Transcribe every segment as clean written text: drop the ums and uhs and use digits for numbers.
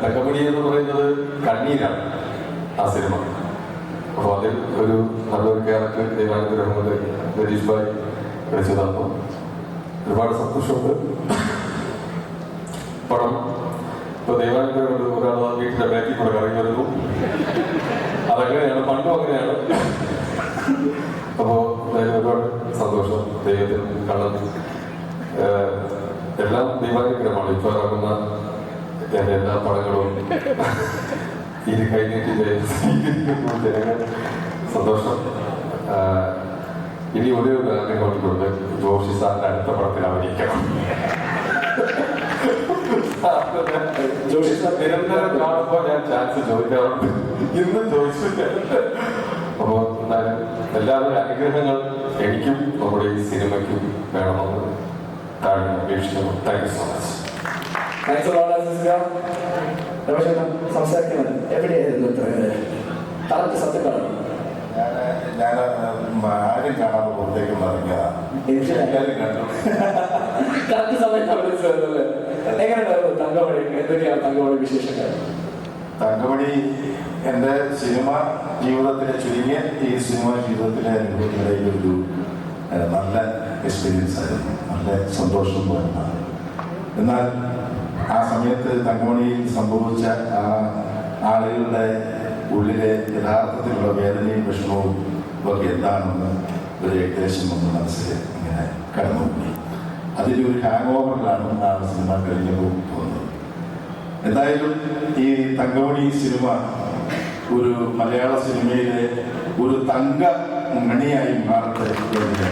തങ്കമണി എന്ന് പറയുന്നത് കണ്ണീരാണ് ആ സിനിമ. അപ്പോൾ അതിൽ ഒരു നല്ലൊരു ക്യാരക്ടർ ദൈവാനുഗ്രഹം കൊണ്ട് രതീഷ് ഭായ് വിളിച്ചു തന്നു. ഒരുപാട് സന്തോഷമുണ്ട്. പടം ഇപ്പൊ ദൈവാനുഗ്രഹം കൊണ്ട് ഒരാൾ വീട്ടിലെ ബാക്കിൽ കൂടെ കറങ്ങി വരുന്നു. അതങ്ങനെയാണ്, പണ്ടും അങ്ങനെയാണ്. അപ്പോൾ ഒരുപാട് സന്തോഷം. ദൈവത്തിൽ കാണാൻ എല്ലാം ദൈവാനുഗ്രഹമാണ്. ഇപ്പോൾ ഇറങ്ങുന്ന എൻ്റെ എല്ലാ പടങ്ങളും ഇത് കഴിഞ്ഞിട്ട് ജനങ്ങൾ സന്തോഷം. ഇനി ഒരു ആഗ്രഹം കൊണ്ടിട്ടുണ്ട്, ജോഷി സാറിന്റെ അടുത്ത പടത്തിൽ അഭിനയിക്കണം. ജോഷി സാർ നിരന്തരം കാണുമ്പോൾ ഞാൻ ചാൻസ് ചോദിക്കാറുണ്ട്, ഇന്നും ചോദിച്ചില്ല. അപ്പോൾ എന്തായാലും എല്ലാവരുടെ അനുഗ്രഹങ്ങൾ എനിക്കും നമ്മുടെ ഈ സിനിമയ്ക്കും വേണമെന്ന് താഴെ അപേക്ഷിക്കുന്നു. Thank you so much. സംസാരിക്കുന്നത് എവിടെയായിരുന്നു കറക്റ്റ് സത്യം പറഞ്ഞു. ഞാൻ ആരും കാണാതെ പുറത്തേക്ക് കറക്റ്റ് സമയത്ത് വിളിച്ചതല്ലേ? എങ്ങനെയുണ്ടായിരുന്നു തങ്കമണി? എന്തൊക്കെയാണ് തങ്കമണി വിശേഷങ്ങൾ? തങ്കമണി എൻ്റെ സിനിമ ജീവിതത്തിലെ ചുരുങ്ങിയ ഈ സിനിമ ജീവിതത്തിലെ അനുഭവത്തിനിടയിൽ ഒരു നല്ല എക്സ്പീരിയൻസ് ആയിരുന്നു. നല്ല സന്തോഷം തോന്നുന്നതാണ്. എന്നാൽ ആ സമയത്ത് തങ്കമണിയിൽ സംഭവിച്ച ആ ആളുകളുടെ ഉള്ളിലെ യഥാർത്ഥത്തിലുള്ള വേദനയും വിഷമവും ഒക്കെ എന്താണെന്ന് ഒരു ഏകദേശം ഒന്ന് മനസ്സിൽ ഇങ്ങനെ കടന്നുപോയി. അതിൻ്റെ ഒരു ഹാങ് ഓവറിലാണ് ആ സിനിമ കഴിഞ്ഞപ്പോൾ തോന്നുന്നത്. എന്തായാലും ഈ തങ്കമണി സിനിമ ഒരു മലയാള സിനിമയിലെ ഒരു തങ്ക മണിയായി മാറട്ടെ എന്ന്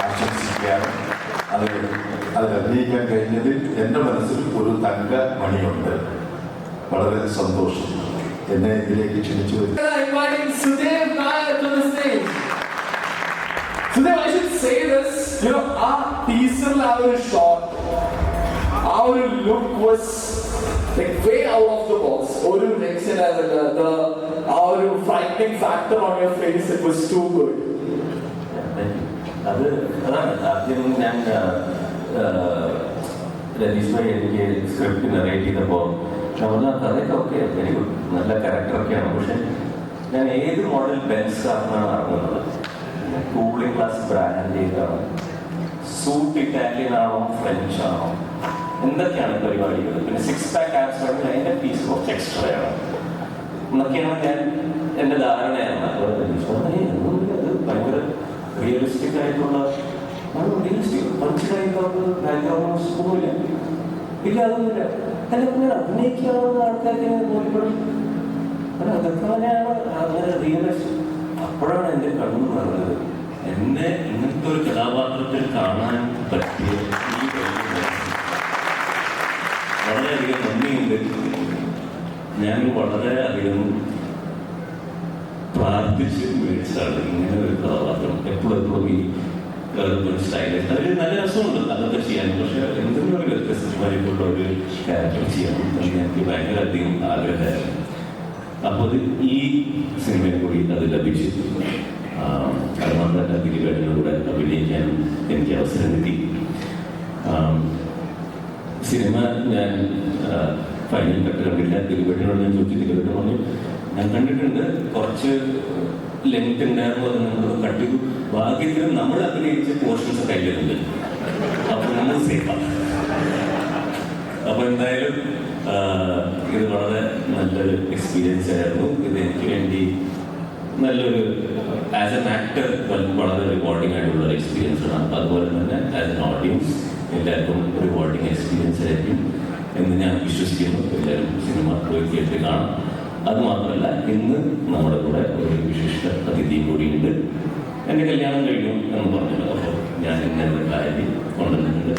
ആശംസിക്കുകയാണ്. അത് അഭിനയിക്കാൻ കഴിഞ്ഞതിൽ എൻ്റെ മനസ്സിൽ ഒരു തങ്ക മണിയുണ്ട്. വളരെ സന്തോഷം. എന്നെ ഇതിലേക്ക് ക്ഷണിച്ചു. I should say this, our teaser our shot, our look was like way out of the box. Oru reaction as our frightening factor on your face, it was too good. അതാണ് ആദ്യം ഞാൻ രതീഷ് ഭായി എനിക്ക് സ്ക്രിപ്റ്റ് നറേറ്റ് ചെയ്തപ്പോൾ ഞാൻ പറഞ്ഞ കഥയൊക്കെ okay, very good, നല്ല ക്യാരക്ടറൊക്കെയാണ്. പക്ഷെ ഞാൻ ഏത് മോഡൽ ബെൻസ് കാറിനാണ് ഇറങ്ങുന്നത്? കൂളിംഗ് ഗ്ലാസ് ബ്രാൻഡ് ചെയ്താണ്, സൂട്ട് ഇറ്റാലിയൻ ആണോ ഫ്രഞ്ച് ആണോ, എന്തൊക്കെയാണ് പരിപാടികൾ? പിന്നെ 6 പാക്ക് ആപ്സ് ആണെങ്കിൽ അതിൻ്റെ ഫീസ് കുറച്ച് എക്സ്ട്രാ ആണ് എന്നൊക്കെയാണ് ഞാൻ എൻ്റെ ധാരണയാണ്. അപ്പോൾ അത് ഭയങ്കര റിയലിസ്റ്റിക് ആയിട്ടുള്ള റിയലിസ്റ്റിക് പഞ്ചായത്ത് ബാക്ക്ഗ്രൗണ്ട് ഒന്നുമില്ല. ഇല്ല, അതൊന്നുമില്ല. അല്ല അഭിനയിക്കാവുന്ന ആൾക്കാർക്ക് ബോധ്യപ്പെടും. അതൊക്കെ തന്നെയാണ് അങ്ങനെ റിയലിസ്റ്റിക്. അപ്പോഴാണ് എൻ്റെ കണ്ണു പറഞ്ഞത്, എന്നെ ഇങ്ങനത്തെ ഒരു കഥാപാത്രത്തിൽ കാണാൻ പറ്റിയ ഈ വളരെയധികം നന്ദിയുണ്ട്. ഞാൻ വളരെയധികം പ്രാർത്ഥിച്ച് മേടിച്ചാണ് ഇങ്ങനെ ഒരു കഥാപാത്രം. എപ്പോഴും ഈ സ്റ്റൈലിഷ് അതിൽ നല്ല രസമുണ്ട് അതൊക്കെ ചെയ്യാൻ. പക്ഷെ എന്തെങ്കിലും ഒരു വ്യത്യസ്തമായിട്ടുള്ള ഒരു ക്യാരക്ടർ ചെയ്യണം എന്ന് എനിക്ക് ഭയങ്കര അധികം ആഗ്രഹമായിരുന്നു. അപ്പോൾ ഈ സിനിമയിൽ കൂടി അത് ലഭിച്ചു. കാരണം തന്നെ ദിലീപേട്ടനോട് അഭിനയിക്കാൻ എനിക്ക് അവസരം കിട്ടി. സിനിമ ഞാൻ ഫൈനൽ കട്ട് കണ്ടില്ല. ദിലീപേട്ടനോട് ഞാൻ ചോദിച്ചു. ദിലീപേട്ടൻ പറഞ്ഞു, ഞാൻ കണ്ടിട്ടുണ്ട്, കുറച്ച് ലെങ്ത് ഉണ്ടായിരുന്നു, അത് നമ്മൾ കട്ട് ചെയ്തു. ഭാഗ്യത്തിന് നമ്മൾ അഭിനയിച്ച പോർഷൻസ് കയ്യിലുണ്ട്, അപ്പോൾ നമ്മൾ സേഫാണ്. അപ്പോൾ എന്തായാലും ഇത് വളരെ നല്ലൊരു എക്സ്പീരിയൻസ് ആയിരുന്നു. ഇത് എനിക്ക് വേണ്ടി നല്ലൊരു ആസ് എൻ ആക്ടർ വളരെ റിവാർഡിംഗ് ആയിട്ടുള്ള എക്സ്പീരിയൻസ് ആണ്. അതുപോലെ തന്നെ ആസ് എൻ ഓഡിയൻസ് എല്ലാവർക്കും റിവാർഡിംഗ് എക്സ്പീരിയൻസ് ആയിരിക്കും എന്ന് ഞാൻ വിശ്വസിക്കുന്നു. എല്ലാവരും സിനിമ പോയി കേട്ട് കാണാം. അതുമാത്രമല്ല, ഇന്ന് നമ്മുടെ കൂടെ ഒരു വിശിഷ്ട അതിഥി കൂടിയുണ്ട്. എൻ്റെ കല്യാണം കഴിഞ്ഞു എന്ന് പറഞ്ഞല്ലോ. അപ്പോൾ ഞാൻ ഇന്നത്തെ കാര്യം കൊണ്ടുവന്നിട്ടുണ്ട്.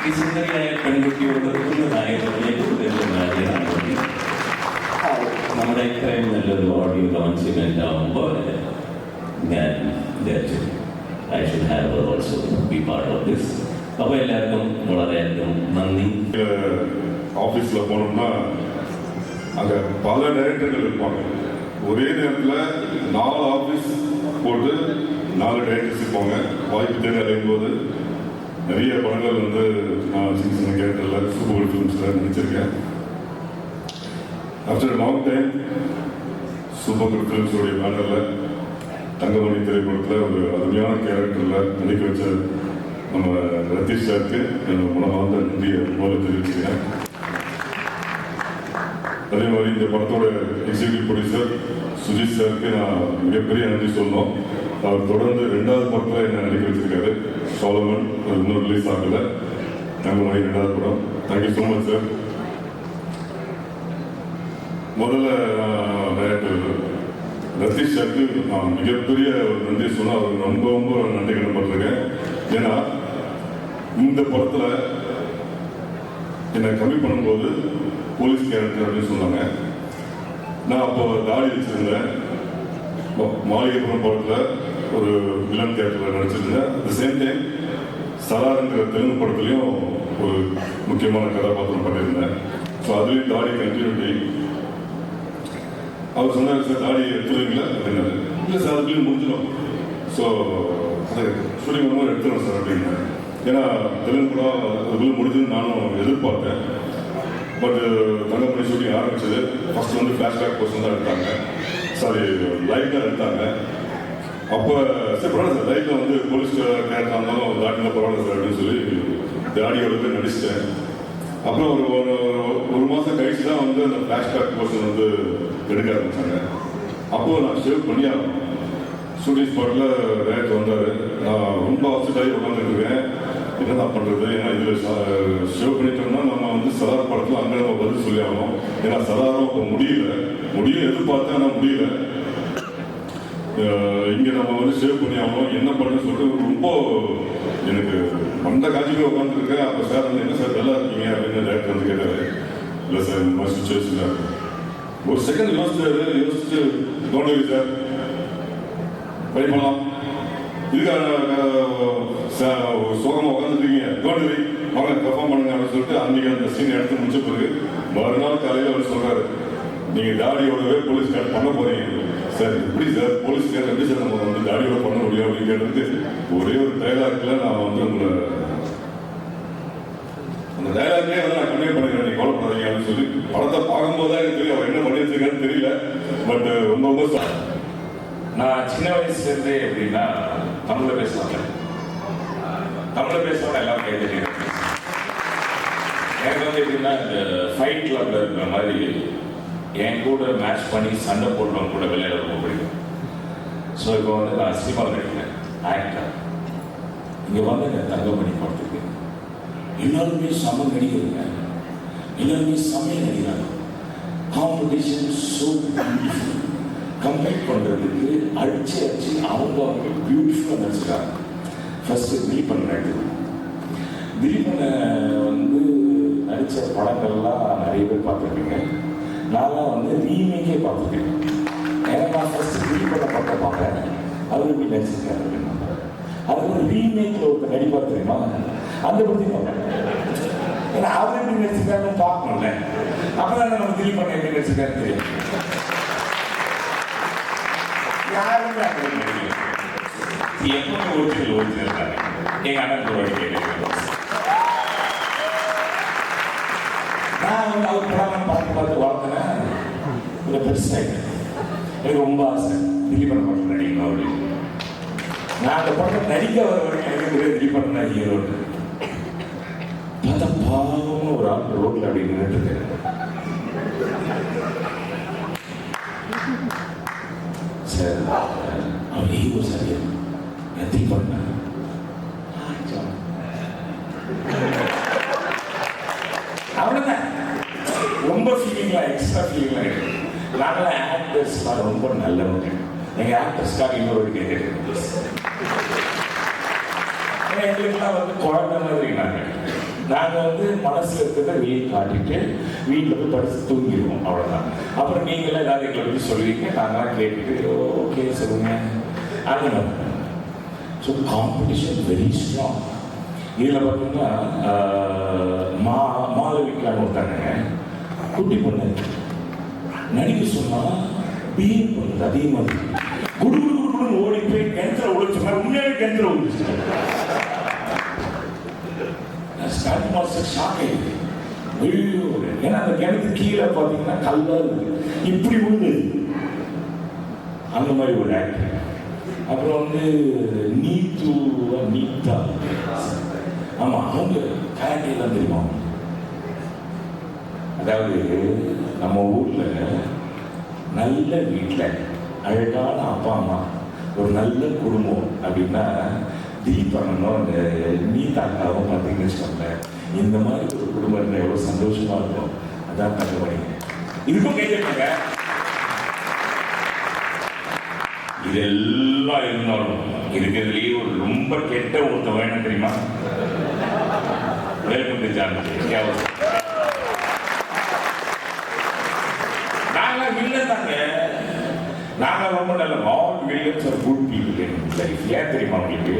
ഈ സുന്ദരിയായ പെൺകുട്ടിയോട് ഒന്ന് നമ്മുടെ ഇത്രയും നല്ലൊരു ഓഡിയോ ലോഞ്ച് ഇവന്റ് ആകുമ്പോൾ ഞാൻ വിചാരിച്ചു I should have also be part of this. അപ്പോൾ എല്ലാവർക്കും വളരെയധികം നന്ദി. ஆஃபீஸில் போனோம்னா அங்கே பல டைரக்டர்கள் இருப்பாங்க. ஒரே நேரத்தில் 4 ஆஃபீஸ் போட்டு 4 டைரக்டர்ஸ் இருப்பாங்க. வாய்ப்பு தேடி அடையும் போது நிறைய படங்கள் வந்து நான் சின்ன சின்ன கேரக்டரில் சூப்பர் ஃபிலிம்ஸில் நடிச்சிருக்கேன். ஆஃப்டர் லாங் டைம் சூப்பர் ஃபிலிம்ஸோடைய பேனரில் தங்கமணி திரைப்படத்தில் ஒரு அருமையான கேரக்டரில் நடிக்க வச்ச நம்ம ரத்தீஷ் சாருக்கு என்னோட மனமார்ந்த நன்றியை போல தெரிவிச்சுக்கிறேன். அதே மாதிரி இந்த படத்தோட எக்ஸிக்யூட்டிவ் ப்ரொடியூசர் சுஜித் சாருக்கு நான் மிகப்பெரிய நன்றி சொல்லணும். அவர் தொடர்ந்து 2வது படத்தில் என்ன நடிக்க வச்சிருக்காரு. சோலமன் அது இன்னும் ரிலீஸ் ஆகலை. தங்கமணி 2வது படம். Thank you so much sir. முதல்ல ரத்தீஷ் சாருக்கு நான் மிகப்பெரிய ஒரு நன்றி சொன்னால் அவர் ரொம்ப ரொம்ப நன்றி கடன்பட்டிருக்கேன். ஏன்னா இந்த படத்தில் என்னை கம்மி பண்ணும்போது போலீஸ் கேரக்டர் அப்படின்னு சொன்னாங்க. நான் அப்போ தாடி வச்சிருந்தேன். மாளிகைப்புறம் படத்தில் ஒரு வில்லன் கேரக்டரில் நடிச்சிருந்தேன். அட் த சேம் டைம் சலாருங்கிற தெலுங்கு படத்துலையும் ஒரு முக்கியமான கதாபாத்திரம் பண்ணியிருந்தேன். ஸோ அதுலேயும் தாடி கண்டினியூட்டி. அவர் சொன்னார், சார் தாடி எடுத்துருவீங்களா அப்படின்னாரு. இல்லை சார் அதுலேயும் முடிஞ்சிடும். ஸோ அது ஷூட்டிங் வரும்போது எடுத்துருவேன் சார் அப்படின்னு. ஏன்னா தெலுங்கு படம் அதுக்குள்ளே முடிஞ்சுன்னு நானும் எதிர்பார்த்தேன். பட் தங்கமணி ஷூட்டிங் ஆரம்பிச்சது ஃபர்ஸ்ட் வந்து ஃப்ளாஷ்பேக் போர்ஷன் தான் எடுத்தாங்க. சாரி லைட்டாக எடுத்தாங்க. அப்போ சரி பரவாயில்ல சார், லைட்டில் வந்து போலீஸ் கேரக்டர் இருந்தாலும் தாட்டில் பரவாயில்ல சார் அப்படின்னு சொல்லி தாடியோட போய் நடிச்சிட்டேன். அப்புறம் ஒரு மாதம் கழிச்சு தான் வந்து அந்த ஃப்ளாஷ்பேக் போர்ஷன் வந்து எடுக்க ஆரம்பித்தாங்க. அப்போது நான் ஷேவ் பண்ணி ஷூட்டிங் ஸ்பாட்டில் டேரக்டர் வந்தார். நான் ரொம்ப அப்செட் ஆகி உட்காந்துருக்கேன். என்ன தான் பண்ணுறது? ஏன்னா இதில் ஷேவ் பண்ணிட்டோம்னா நம்ம வந்து சலார் படத்தில் அங்கே நம்ம பதில் சொல்லி ஆகணும். ஏன்னா சலாரும் அப்போ முடியும் எதிர்பார்த்தேன், ஆனால் முடியல. இங்கே நம்ம வந்து ஷேவ் பண்ணி ஆகணும், என்ன பண்ணுன்னு சொல்லிட்டு ரொம்ப எனக்கு அந்த காட்சிக்கு உட்காந்துருக்கேன். அப்போ சார் வந்து என்ன சார் நல்லா இருக்கீங்க அப்படின்னு டேரக்டர் வந்து கேட்டார். இல்லை சார் இந்த மாதிரி சுச்சுவேஷன். ஒரு செகண்ட் யோசிச்சு தோணுது சார் ட்ரை பண்ணலாம். இதுக்காக சோகமாக உட்காந்துருக்கீங்க, தோணுது வாங்க பெர்ஃபார்ம் பண்ணுங்க அப்படின்னு சொல்லிட்டு அன்றைக்கி அந்த சீன் எடுத்து முடிச்ச பிறகு மறுநாள் காலையில் அவர் சொல்கிறாரு, நீங்கள் தாடியோடவே போலீஸ் கேட் பண்ண போகிறீங்க. சார் எப்படி சார் போலீஸ் கேட் எப்படி சார் நம்ம வந்து தாடியோட பண்ண முடியும் அப்படின்னு கேட்டதுக்கு ஒரே ஒரு டைலாக்ல நான் வந்து உங்களை அந்த டைலாக்லேயே வந்து நான் கன்வே பண்ணிக்கிறேன், நீங்கள் கவலைப்படாதீங்க அப்படின்னு சொல்லி. படத்தை பார்க்கும்போது தான் எனக்கு தெரியும் அவர் என்ன பண்ணி வச்சிருக்கான்னு தெரியல. பட் ரொம்ப ரொம்ப நான் சின்ன வயசுலேருந்தே எப்படின்னா தமிழில் பேசுவாங்க. தமிழில் பேசுவாங்க எல்லாரும் கை தெரியும். எனக்கு வந்து எப்படின்னா இந்த ஃபைட் கிளப்ல இருக்கிற மாதிரி என் கூட மேட்ச் பண்ணி சண்டை போடுறவங்க கூட விளையாட ரொம்ப பிடிக்கும். ஸோ இப்போ வந்து நான் சினிமாவில் நடிக்கிறேன், ஆக்டர். இங்கே வந்து என் தங்கமணி படத்துக்கு எல்லாருமே சம நடிகருங்க, எல்லாருமே சமையல் நடிக்கிறாங்க. Competition so beautiful. கம்பேர் பண்ணுறதுக்கு அடிச்சு அவங்க பியூட்டிஃபுல்லாக நடிச்சிருக்காங்க. ஃபர்ஸ்ட் திலீபன் திலீபனை வந்து நடித்த படங்கள்லாம் நிறைய பேர் பார்த்துருக்கீங்க. நான்லாம் வந்து ரீமேக்கே பார்த்துருக்கேன். ஏன்னா நான் ஃபர்ஸ்ட் திலீபனை படம் பார்ப்பேன், அவர் எப்படி நடிச்சிருக்காரு அப்படின்னா. அதுக்கு ரீமேக்கில் ஒருத்தர் நடிப்பார் தெரியுமா, அந்த படத்தையும் பார்ப்பேன். ஏன்னா அவர் எப்படி நடிச்சிருக்காருன்னு பார்க்கணும்ல, அப்போ தான் நம்ம திலீபன் எப்படி நடிச்சிருக்காரு தெரியும். யாருமே எப்பவுமே ஒரிஜினல் இருக்காங்க. எங்க அண்ணன் கூட கேட்டு நான் வந்து அவர் படம் பார்த்து வளர்த்தேன். ஒரு பெருசாகிட்டேன். எனக்கு ரொம்ப ஆசை திலீபன் படம் நடிக்கணும் அப்படின்னு. நான் அந்த படத்தை நடிக்க வர வரைக்கும் எனக்கு திலீபன் தான் ஹீரோன்னு பார்த்தா பாவம் ஒரு ஆள் ரோட்ல அப்படி நின்றுட்டு இருக்கேன். சார் அவர் ஹீரோ சரியா எத்தி பண்ண அவ்வளோதான். ரொம்ப ஃபீலிங்லாம் எக்ஸ்ட்ரா ஃபீலிங்லாம் இருக்கு. நாங்களாம் ஆக்டர்ஸ்லாம் ரொம்ப நல்லவங்க. எங்கள் ஆக்டர்ஸ்க்காக இன்னொரு கேட்குறேன். ஏன்னா எங்களுக்குலாம் வந்து குழந்தை மாதிரி நாங்கள் வந்து மனசில் இருக்கிறத வெளியே காட்டிட்டு வீட்டில் போய் படித்து தூங்கிடுவோம், அவ்வளோதான். அப்புறம் நீங்களாம் ஏதாவது எங்களை பற்றி சொல்லுவீங்க, நாங்களாம் கேட்டுட்டு ஓகே சொல்லுங்க அந்த மாதிரி. So competition very strong. இதில் பார்த்தீங்கன்னா மாளவிக்கான்னு ஒருத்தாங்க குட்டி பொண்ணு நடிக்க சொன்னால் பிஹேவ் பண்ணுறது அதே மாதிரி குடு குடு குடுன்னு ஓடி போய் கிணத்துல உழைச்சோம்னா உண்மையாவே கிணத்துல உழைச்சு ஸ்டார்ட் மாஸ்டர் ஷாக் ஆயிடுது. ஐயோ, ஏன்னா அந்த கிணத்து கீழே பார்த்தீங்கன்னா கல்லா இருக்கு, இப்படி விழுந்தது. அந்த மாதிரி ஒரு ஆக்டர். அப்புறம் வந்து நீத்தா, ஆமா, அவங்க கேரக்டர்லாம் தெரியுமா? அதாவது நம்ம ஊர்ல நல்ல வீட்டில் அழகான அப்பா அம்மா, ஒரு நல்ல குடும்பம் அப்படின்னா திலீப் பண்ணணும், அந்த நீத்தாக்காவும் பார்த்தீங்கன்னு வச்சுக்கோங்களேன், இந்த மாதிரி ஒரு குடும்பம் இருந்தால் எவ்வளோ சந்தோஷமா இருக்கும். அதான் தங்கமணி. இதுக்கும் கேட்க இதெல்லாம் இருந்தாலும் இருக்கிறதுலேயே ஒரு ரொம்ப கெட்ட ஒருத்த வேணும் தெரியுமா? Welcome to Janaki. நாங்க வில்லன் தாங்க, நாங்க ரொம்ப நல்ல all villains are good people in life. ஏன் தெரியுமா உங்களுக்கு?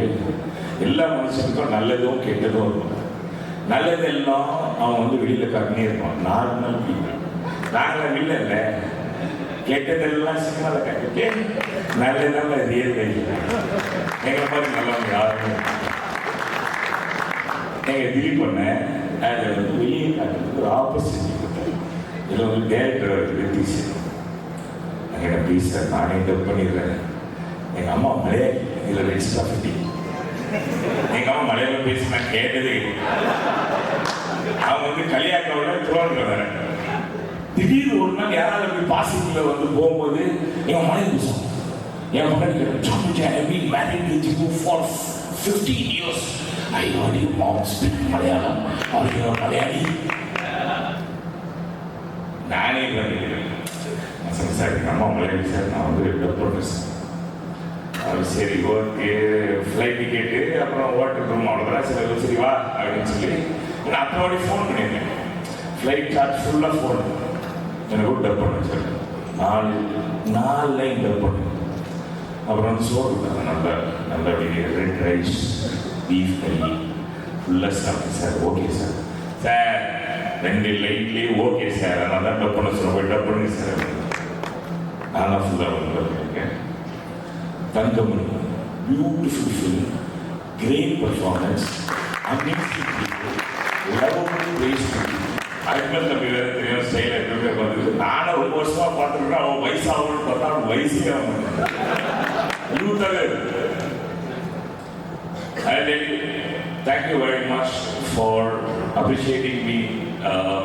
எல்லா மனுஷனுக்கும் நல்லதும் கெட்டதும் இருக்கும். நல்லது எல்லாம் அவன் வந்து வெளியில காட்டினே இருப்பான், நார்மல் பீப்புள். நாங்க வில்லன்ல கெட்டதெல்லாம் சினிமால காட்டிட்டு நல்லதெல்லாம் ரியல் லைஃப். எங்களை மாதிரி நல்லவங்க யாருமே எங்க திலீப் பண்ண அதை வந்து வெளியே காட்டுறதுக்கு ஒரு ஆப்பர்ச்சுனிட்டி கொடுத்தாரு. இதில் வந்து டேரக்டர் ரித்தீஷ், என்ன ப்ளீஸ் சார் நானே டப் பண்ணிடுறேன். எங்கள் அம்மா மலையாளி, இதில் எக்ஸ்ட்ரா 50. எங்கள் அம்மா மலையாளம் பேசி நான் கேட்டதே. அவங்க வந்து கலியாக்காவோட திருவாரூர் வர திடீர்னு ஒரு நாள் யாராவது அப்படி பாசிட்டிவ்ல வந்து போகும்போது என் மலையாளம் பேசும். என் மகன் married with you for 15 years. I heard your mom speak Malayalam. Are you a Malayali? நானே பண்ணிக்கிறேன் சார், எங்கள் அம்மா மலையாளி சார், நான் வந்து டாக்டர் சார். அது சரி, ஓகே, ஃப்ளைட் டிக்கெட்டு அப்புறம் வாட்டர் ரூம் அவ்வளோதான். சரி சரி வா அப்படின்னு சொல்லி நான் அப்போடி ஃபோன் பண்ணியிருந்தேன். ஃப்ளைட் சார்ஜ் ஃபுல்லாக ஃபோன் எனக்கு கூட டப் பண்ணேன் சார். 4 லைன் டப் பண்ணேன். அப்புறம் வந்து சோறு கொடுத்தாங்க, நல்ல ரெட் ரைஸ், பீஃப் கறி ஃபுல்லாக சாப்பிட்டேன் சார். ஓகே சார், சார் 2 லைன்லேயே ஓகே சார், அதனால தான் டப் பண்ண சொல்ல போய் டப் பண்ணுங்க சார். நான் ஃபுல்லாக வந்துருக்கேன். Thankamani, beautiful film, great performance, amazing people, lovable place. Akmal தம்பி வேறு தெரியும் ஸ்டைல் எப்படி பார்த்துருக்கு. நானும் ரொம்ப வருஷமா பார்த்துருக்கேன். அவன் வயசாகணும்னு பார்த்தா அவன் வயசுக்கே அவன் யூத்தாகவே இருக்கு. Thank you very much for appreciating me,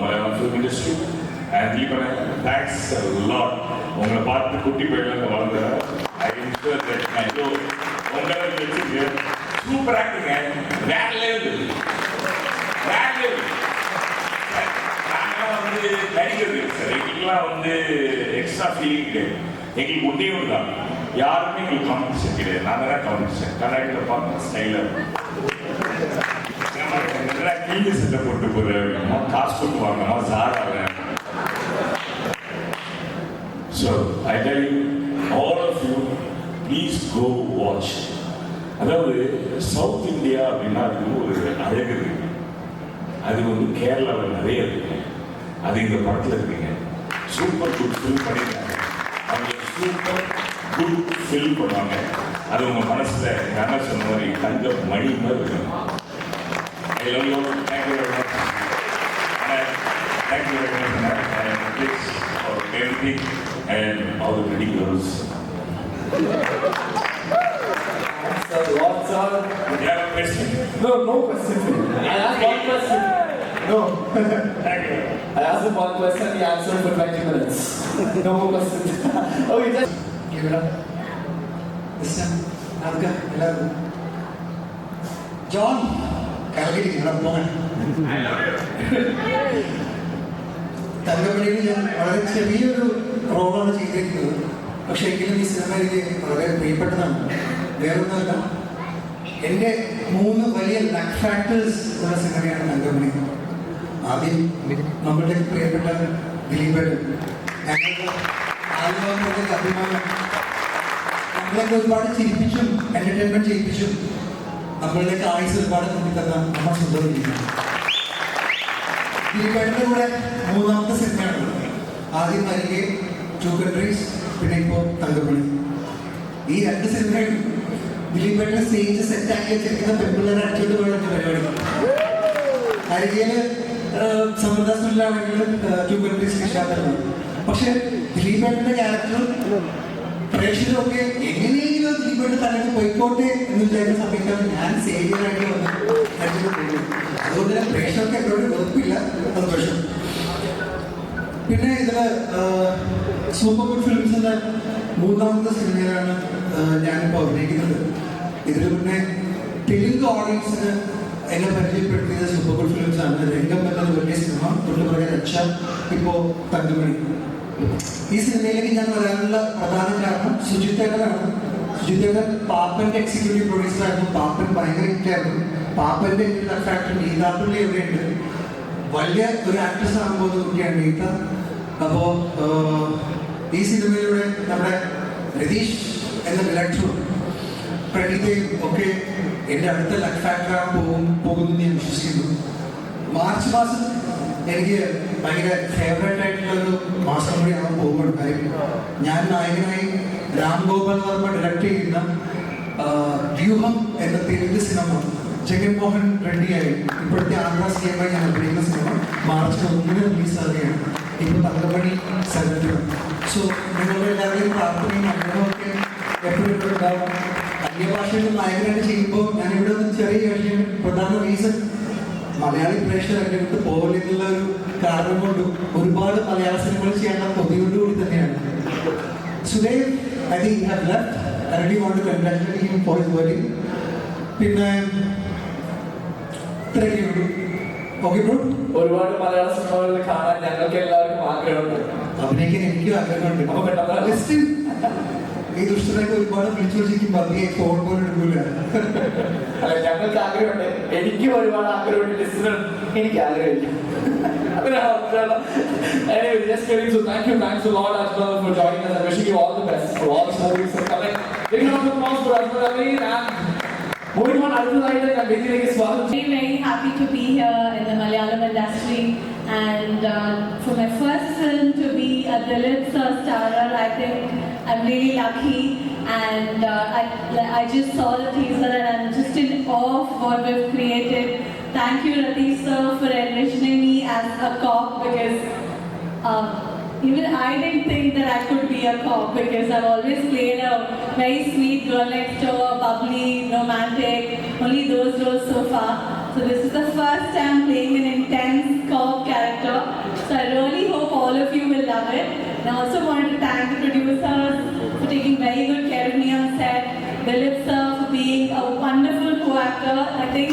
my film industry. And thanks a lot. உங்களை பார்த்து குட்டி பையன் வளர்ந்தேன். I ensure that my show உங்களை வச்சுட்டு சூப்பர் ஆக்டிங்க, வேற லெவல். நாங்களாம் வந்து நடிக்கிறது சார், எங்களுக்குலாம் வந்து எக்ஸ்ட்ரா ஃபீலிங் கிடையாது. எங்களுக்கு ஒன்றே ஒன்று தான், யாருமே எங்களுக்கு காம்படிஷன் கிடையாது. நாங்கள் தான் காம்படிஷன். கர்நாடகில் பார்க்க ஸ்டைலாக கிளி சட்டை போட்டு போகிறோம், காசு போட்டு வாங்கம்மா சார் ஆகிறேன். So I tell you, all of you, please go watch. அதாவது சவுத் இந்தியா அப்படின்னா அது ஒரு அழகு இருக்கு. அது வந்து கேரளாவில் நிறைய இருக்கு. அது இந்த படத்தில் இருக்குங்க. சூப்பர் குட் ஃபில் பண்ணியிருக்காங்க. அவங்க சூப்பர் குட் ஃபில் பண்ணுவாங்க. அது உங்கள் மனசில் எங்கள் அண்ணா சொன்ன மாதிரி தங்க மணி மாதிரி இருக்கணும். I love you. Thank you very much. Thank you very much. Thanks for everything and all the pretty girls. Sir, what, sir? You have a question? No question. I asked one question. No. Thank you. I asked him one question, he answered for 20 minutes. No more questions. Okay, just give it up. Listen, Adka, hello. John, കലകിരിക്കണം പോകണം. തങ്കമണിയിൽ ഞാൻ വളരെ ചെറിയൊരു റോളാണ് ചെയ്തിരിക്കുന്നത്. പക്ഷെ എങ്കിലും ഈ cinema എനിക്ക് വളരെ പ്രിയപ്പെട്ടതാണ്. വേറൊന്നുമല്ല, എൻ്റെ 3 വലിയ ലക്ക് ഫാക്ടേഴ്സ് ഉള്ള സിനിമയാണ് തങ്കമണി. ആദ്യം നമ്മളുടെ പ്രിയപ്പെട്ട ദിലീപേട്ടൻ, ഞങ്ങളുടെ ആത്മാവിന്റെ അഭിമാനം, നമ്മളൊക്കെ ഒരുപാട് ചിരിപ്പിച്ചും എന്റർടൈൻമെന്റ് ചെയ്യിപ്പിച്ചും നമ്മളുടെയൊക്കെ ആയുസ് ഒരുപാട് കൂട്ടിത്തന്ന നമ്മൾ സ്വന്തം ദിലീപേട്ടൻ്റെ കൂടെ 3ാമത്തെ സിനിമയാണ്. ആദ്യം വരികെ 2 Countries, പിന്നെ ഇപ്പോൾ തങ്കമണി. ഈ 2 സിനിമയും ദിലീപേട്ടനെ സ്റ്റേജ് സെറ്റാക്കി വെച്ചിരിക്കുന്ന പെൺപിള്ളേരെ അടിച്ചോണ്ട് പോയ പരിപാടി. അരികയില് സമൃദ്ധാസ്മിലാണെങ്കിലും ട്യൂബൻട്രി ശ്രീശാന്താണ്. പക്ഷെ ദിലീപേട്ടന്റെ ക്യാരക്ടർ പ്രേക്ഷകരൊക്കെ എങ്ങനെയെങ്കിലും ദിലീപേട്ടൻ തലക്ക് പോയിക്കോട്ടെ എന്ന് വിചാരിക്കുന്ന സമയത്താണ് ഞാൻ സേവിയറായിട്ട് വന്ന് പോകുന്നത്. അതുകൊണ്ട് തന്നെ പ്രേക്ഷകർക്ക് എന്നോട് വെറുപ്പില്ല, സന്തോഷം. പിന്നെ ഇതില് സൂപ്പർ ഗുഡ് ഫിലിംസിന്റെ 3ാമത്തെ സിനിമയിലാണ് ഞാനിപ്പോൾ അഭിനയിക്കുന്നത്. ഇതിന് മുന്നേ തെലുങ്ക് ഓഡിയൻസിന് എന്നെ പരിചയപ്പെടുത്തിയത് സൂപ്പർ ഗുഡ് ഫിലിംസ് ആണ്. രംഗം എന്നത് വലിയ സിനിമ, തൊട്ടുപുറകെ രക്ഷ, ഇപ്പോൾ തങ്കമണി. ഈ സിനിമയിലേക്ക് ഞാൻ വരാനുള്ള പ്രധാന കാരണം സുജിത്തേട്ടനാണ്. സുജിത്തേട്ടൻ പാപ്പന്റെ എക്സിക്യൂട്ടീവ് പ്രൊഡ്യൂസർ ആയിരുന്നു. പാപ്പൻ ഭയങ്കര ഹിറ്റായിരുന്നു. പാപ്പന്റെ ഫാക്ടറി നീതാപ്പള്ളി എവിടെയുണ്ട്, വലിയ ഒരു ആക്ട്രസ് ആകാൻ പോകുന്ന കുട്ടിയാണ് നീത. അപ്പോ ഈ സിനിമയിലൂടെ നമ്മുടെ രതീഷ് എന്ന ഡയറക്ടറും പ്രണീതയും ഒക്കെ എൻ്റെ അടുത്ത ലക്ക് ഫാക്ടറാകാൻ പോകുമെന്ന് ഞാൻ വിശ്വസിക്കുന്നു. മാർച്ച് മാസം എനിക്ക് ഭയങ്കര ഫേവറേറ്റ് ആയിട്ടുള്ള ഒരു മാസം കൂടി ആകാൻ പോകുകയാണ്. കാര്യം ഞാൻ നായകനായി രാം ഗോപാൽ വർമ്മ ഡയറക്ട് ചെയ്യുന്ന വ്യൂഹം എന്ന തെലുങ്ക് സിനിമ ജഗൻമോഹൻ റെഡ്ഡിയായി ഇപ്പോഴത്തെ ആന്ധ്ര CM ഞാൻ അഭിനയിക്കുന്ന സിനിമ മാർച്ച് 1 റിലീസാകുകയാണ്. ഇപ്പോൾ തങ്കമണി 7th. സോ നിങ്ങളുടെ എല്ലാവരുടെയും പ്രാർത്ഥനയും അനുഭവമൊക്കെ എപ്പോഴും ഉണ്ടാവും. അന്യഭാഷയിൽ നായകനായിട്ട് ചെയ്യുമ്പോൾ ഞാൻ ഇവിടെ നിന്ന് ചെറിയ കാര്യം പ്രധാന റീസൺ മലയാളി പ്രേക്ഷകർ എൻ്റെ അടുത്ത് പോകലെന്നുള്ള ഒരു കാരണം കൊണ്ടും ഒരുപാട് മലയാള സിനിമകൾ ചെയ്യേണ്ട കൊതിയോടുകൂടി തന്നെയാണ്. Sudev I think have left. I really want to congratulate him for his wedding. പിന്നെ ഇത്രയൊക്കെയുള്ളൂ. Okay bro. ഒരുപാട് മലയാള സിനിമകളിൽ കാണാൻ ഞങ്ങൾക്ക് എല്ലാവർക്കും ആഗ്രഹമുണ്ട്. അഭിനയിക്കാൻ എനിക്കും ആഗ്രഹമുണ്ട്. അപ്പൊ പെട്ടെന്ന് ലിസ്റ്റ് ഈ ദുഷ്ടനൊക്കെ ഒരുപാട് വിളിച്ചു വെച്ചിരിക്കും മതിയെ ഫോൺ പോലും എടുക്കൂല. അല്ല, ഞങ്ങൾക്ക് ആഗ്രഹമുണ്ട്. എനിക്കും ഒരുപാട് ആഗ്രഹമുണ്ട്. ലിസ്റ്റർ എനിക്ക് ആഗ്രഹമില്ല. Anyway, just kidding. So thanks a lot, Ajmal, for joining us. I'm wishing you all the best for all the movies that are coming. Big round of applause for Ajmal Ali. And moving on, Ajmal, I'm very, very happy to be here in the Malayalam industry, and for my first film to be a Dalit starrer, I think I'm really lucky. And I just saw the teaser and I'm just in awe of what we've created. Thank you, Ratish sir, for envisioning me as a cop, because even I didn't think that I could be a cop, because I've always played a very sweet girl next door, bubbly, romantic, only those roles so far. So this is the first time playing an intense cop character. So I really hope all of you will love it. And I also wanted to thank the producers for taking very good care of me on set, Dilip sir for being a wonderful co-actor. I think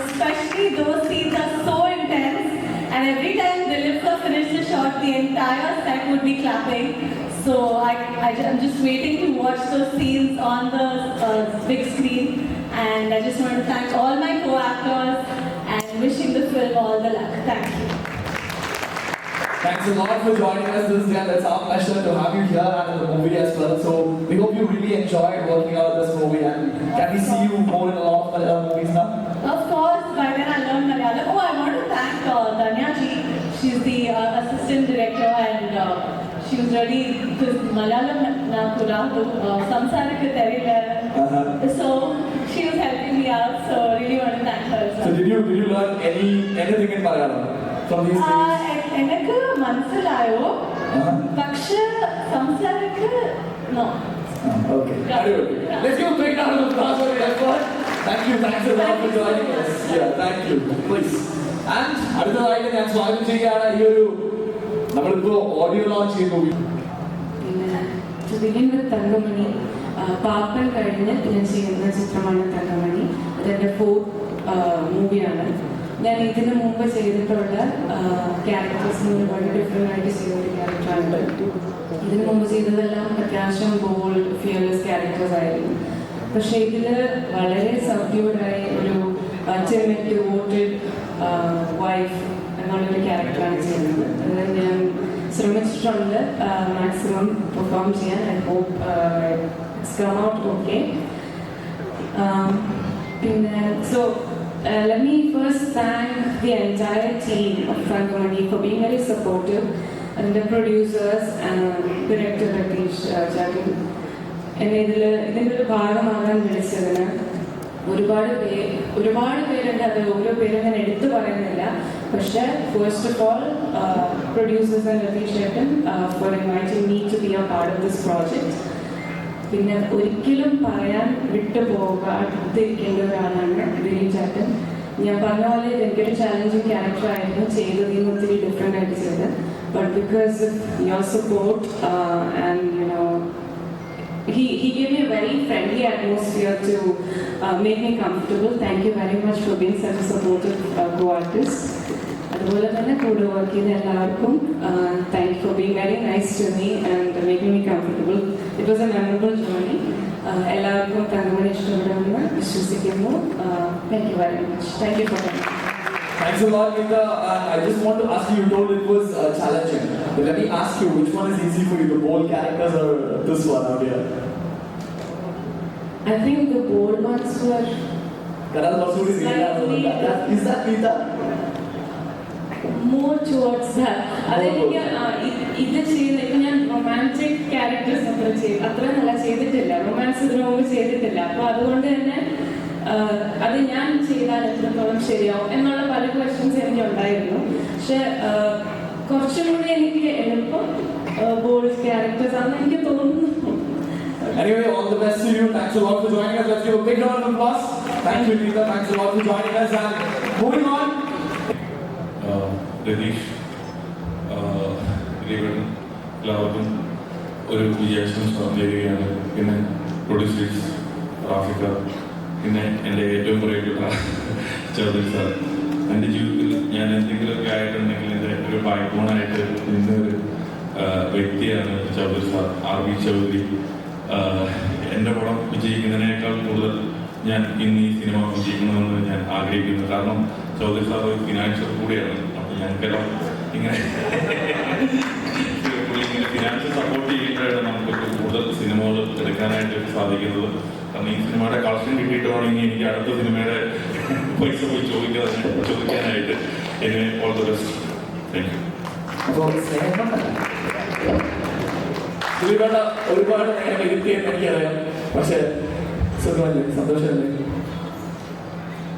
especially those scenes are so intense, and every time Dilip sir finished the shot, the entire set would be clapping. So I'm just waiting to watch those scenes on the big screen. And I just want to thank all my co-actors and wishing the film all the luck. Thank you. Thanks a lot for joining us this day. It's our pleasure to have you here and in the movie as well. So we hope you really enjoyed working out this movie, and can we see you more in a lot of Malayalam movies now? Of course, by then I learned Malayalam. Oh, I want to thank Danya ji. She's the assistant director, and she was really, because Malayalam na kuratu samsarikku theriyilla. So she was helping me out. So really want to thank her as well. So did you learn anything in Malayalam from these things? എനിക്ക് മനസ്സിലായോ, പക്ഷെ സംസാരിക്ക് no. Okay. Let's give a big round of applause for your effort. Thanks a lot for joining us. Yeah, thank you. Please. And അടുത്തതായിട്ട് ഞാൻ സ്വാഗതം ചെയ്യുകയാണ് ഈ ഒരു നമ്മളിപ്പോ ഓഡിയോ ലോഞ്ച് ചെയ്യുന്ന പിന്നെ to begin with തങ്കമണി, പാപ്പൻ കഴിഞ്ഞ് ഞാൻ ചെയ്യുന്ന ചിത്രമാണ് തങ്കമണി. അതെൻ്റെ 4th മൂവിയാണ്. ഞാൻ ഇതിനു മുമ്പ് ചെയ്തിട്ടുള്ള ക്യാരക്ടേഴ്സിന് ഒരുപാട് ഡിഫറെൻ്റ് ആയിട്ട് ചെയ്തൊരു ക്യാരക്ടറാണ്. ഇതിനു മുമ്പ് ചെയ്തതെല്ലാം അത്യാവശ്യം ബോൾഡ് ഫിയർലെസ് ക്യാരക്ടേഴ്സ് ആയിരുന്നു. പക്ഷേ ഇതിൽ വളരെ സബ്ഡ്യൂഡായി ഒരു timid, devoted വൈഫ് എന്നുള്ളൊരു ക്യാരക്ടറാണ് ചെയ്യുന്നത്. അത് ഞാൻ ശ്രമിച്ചിട്ടുണ്ട് മാക്സിമം പെർഫോം ചെയ്യാൻ. I hope it's come out okay. പിന്നെ so let me first thank the entire team of Thangamani for being very supportive, and the producers and director Ratish Jagan. And ഇതിൻ്റെ ഒരു ഭാഗമാകാൻ വിളിച്ചതിന് ഒരുപാട് പേരുണ്ട്, അത് ഓരോ പേരും ഞാൻ എടുത്തു പറയുന്നില്ല. പക്ഷേ first of all producers and Ratheesh ചേട്ടൻ for inviting me to be a part of this project. പിന്നെ ഒരിക്കലും പറയാൻ വിട്ടുപോകാതിരിക്കേണ്ട ഒരാളാണ് ദിലീപ് ചേട്ടൻ. ഞാൻ പറഞ്ഞ പോലെ എനിക്കൊരു ചാലഞ്ചിങ് ക്യാരക്ടർ ആയിരുന്നു, ചെയ്തതിൽ നിന്ന് ഒത്തിരി ഡിഫറെൻ്റ് ആയിട്ട് ചെയ്തത്. But because of your support and he gave me a very friendly atmosphere to make me comfortable. Thank you very much for being such a supportive co-artist. അതുപോലെ തന്നെ കൂടെ വർക്ക് ചെയ്ത എല്ലാവർക്കും thank you for being very nice to me and making me comfortable. It was a memorable journey. എല്ലാവർക്കും തങ്കമണി ഇഷ്ടപ്പെടുമെന്ന് വിശ്വസിക്കുന്നു. Thank you very much. Thank you for coming. Thanks a lot, Meeta. I just want to ask you, you told it was challenging. But let me ask you, which one is easy for you, the bold characters or this one out here? I think the bold ones were... Karan Masood is Is that Meeta? More towards that. അതെനിക്ക് ഇത് ചെയ്യുന്ന ഇപ്പം ഞാൻ romantic characters അത്ര നല്ല ചെയ്തിട്ടില്ല, romance ഇതിനു മുമ്പ് ചെയ്തിട്ടില്ല. അപ്പോൾ അതുകൊണ്ട് തന്നെ അത് ഞാൻ ചെയ്താൽ എത്രത്തോളം ശരിയാവും എന്നുള്ള പല ക്വസ്റ്റ്യൻസ് എനിക്ക് ഉണ്ടായിരുന്നു. പക്ഷെ കുറച്ചും കൂടി എനിക്ക് എളുപ്പം ബോൾഡ് ക്യാരക്ടേഴ്സ് ആണെന്ന് എനിക്ക് തോന്നുന്നു. Anyway, all the best to you. Thanks a lot for joining us. Let's give a big round of applause. Thank you, Meeta. Thanks a lot for joining us. And moving on. Ratheesh, ദിലീപേട്ടൻ, എല്ലാവർക്കും ഒരു വിജയാശംസ നേരുകയാണ്. പിന്നെ producers റാഫിക്ക, പിന്നെ എൻ്റെ ഏറ്റവും പ്രിയപ്പെട്ട Chaudhary sir. എൻ്റെ ജീവിതത്തിൽ ഞാൻ എന്തെങ്കിലുമൊക്കെ ആയിട്ടുണ്ടെങ്കിൽ എൻ്റെ ഒരു ബാക്ക്ബോണായിട്ട് നിന്നൊരു വ്യക്തിയാണ് ചൗധരി സാർ, RB ചൗധരി. എൻ്റെ പടം വിജയിക്കുന്നതിനേക്കാൾ കൂടുതൽ ഞാൻ ഇന്ന് ഈ സിനിമ വിജയിക്കണമെന്ന് ഞാൻ ആഗ്രഹിക്കുന്നു. കാരണം ചൗധരി സാർ ഒരു ഫിനാൻഷ്യൽ കൂടിയാണ്. അപ്പോൾ ഞങ്ങൾക്കെല്ലാം ഇങ്ങനെ ഫിനാൻഷ്യൽ സപ്പോർട്ട് ചെയ്യുമ്പോഴാണ് നമുക്ക് കൂടുതൽ സിനിമകൾ എടുക്കാനായിട്ട് സാധിക്കുന്നത്. കാരണം ഈ സിനിമയുടെ കളക്ഷൻ കിട്ടിയിട്ട് വേണമെങ്കിൽ എനിക്ക് അടുത്ത സിനിമയുടെ പൈസ പോയി ചോദിക്കാനായിട്ട്. Anyway, all the best. Thank you. ഒരുപാട് നേരം ഇരുത്തിയെന്ന് എനിക്കറിയാം, പക്ഷേ സുഖമല്ലേ, സന്തോഷമല്ലേ?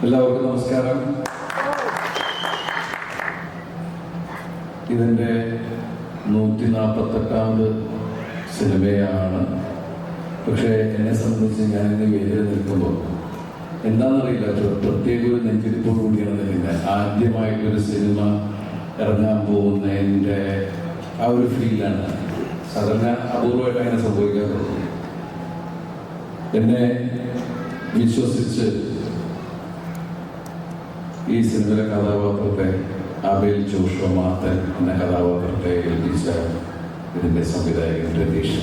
എല്ലാവർക്കും നമസ്കാരം. ഇതിൻ്റെ 148ാമത് സിനിമയാണ്. പക്ഷേ എന്നെ സംബന്ധിച്ച് ഞാൻ ഇന്ന് വേദിയിൽ നിൽക്കുമ്പോൾ എന്താണെന്നറിയില്ല, പ്രത്യേക ഒരു നെഞ്ചിരിപ്പോട് കൂടിയാണ് നിൽക്കുന്നത്. ആദ്യമായിട്ടൊരു സിനിമ ഇറങ്ങാൻ പോകുന്നതിൻ്റെ ആ ഒരു ഫീലാണ്. സാധാരണ അപൂർവമായിട്ട് അങ്ങനെ സംഭവിക്കാറുള്ളൂ. എന്നെ വിശ്വസിച്ച് ഈ സിനിമയിലെ കഥാപാത്രത്തെ ആബേൽ ജോഷുവ മാത്തൻ എന്ന കഥാപാത്രത്തെ ഏൽപ്പിച്ച ഇതിൻ്റെ സംവിധായകൻ രതീഷ്.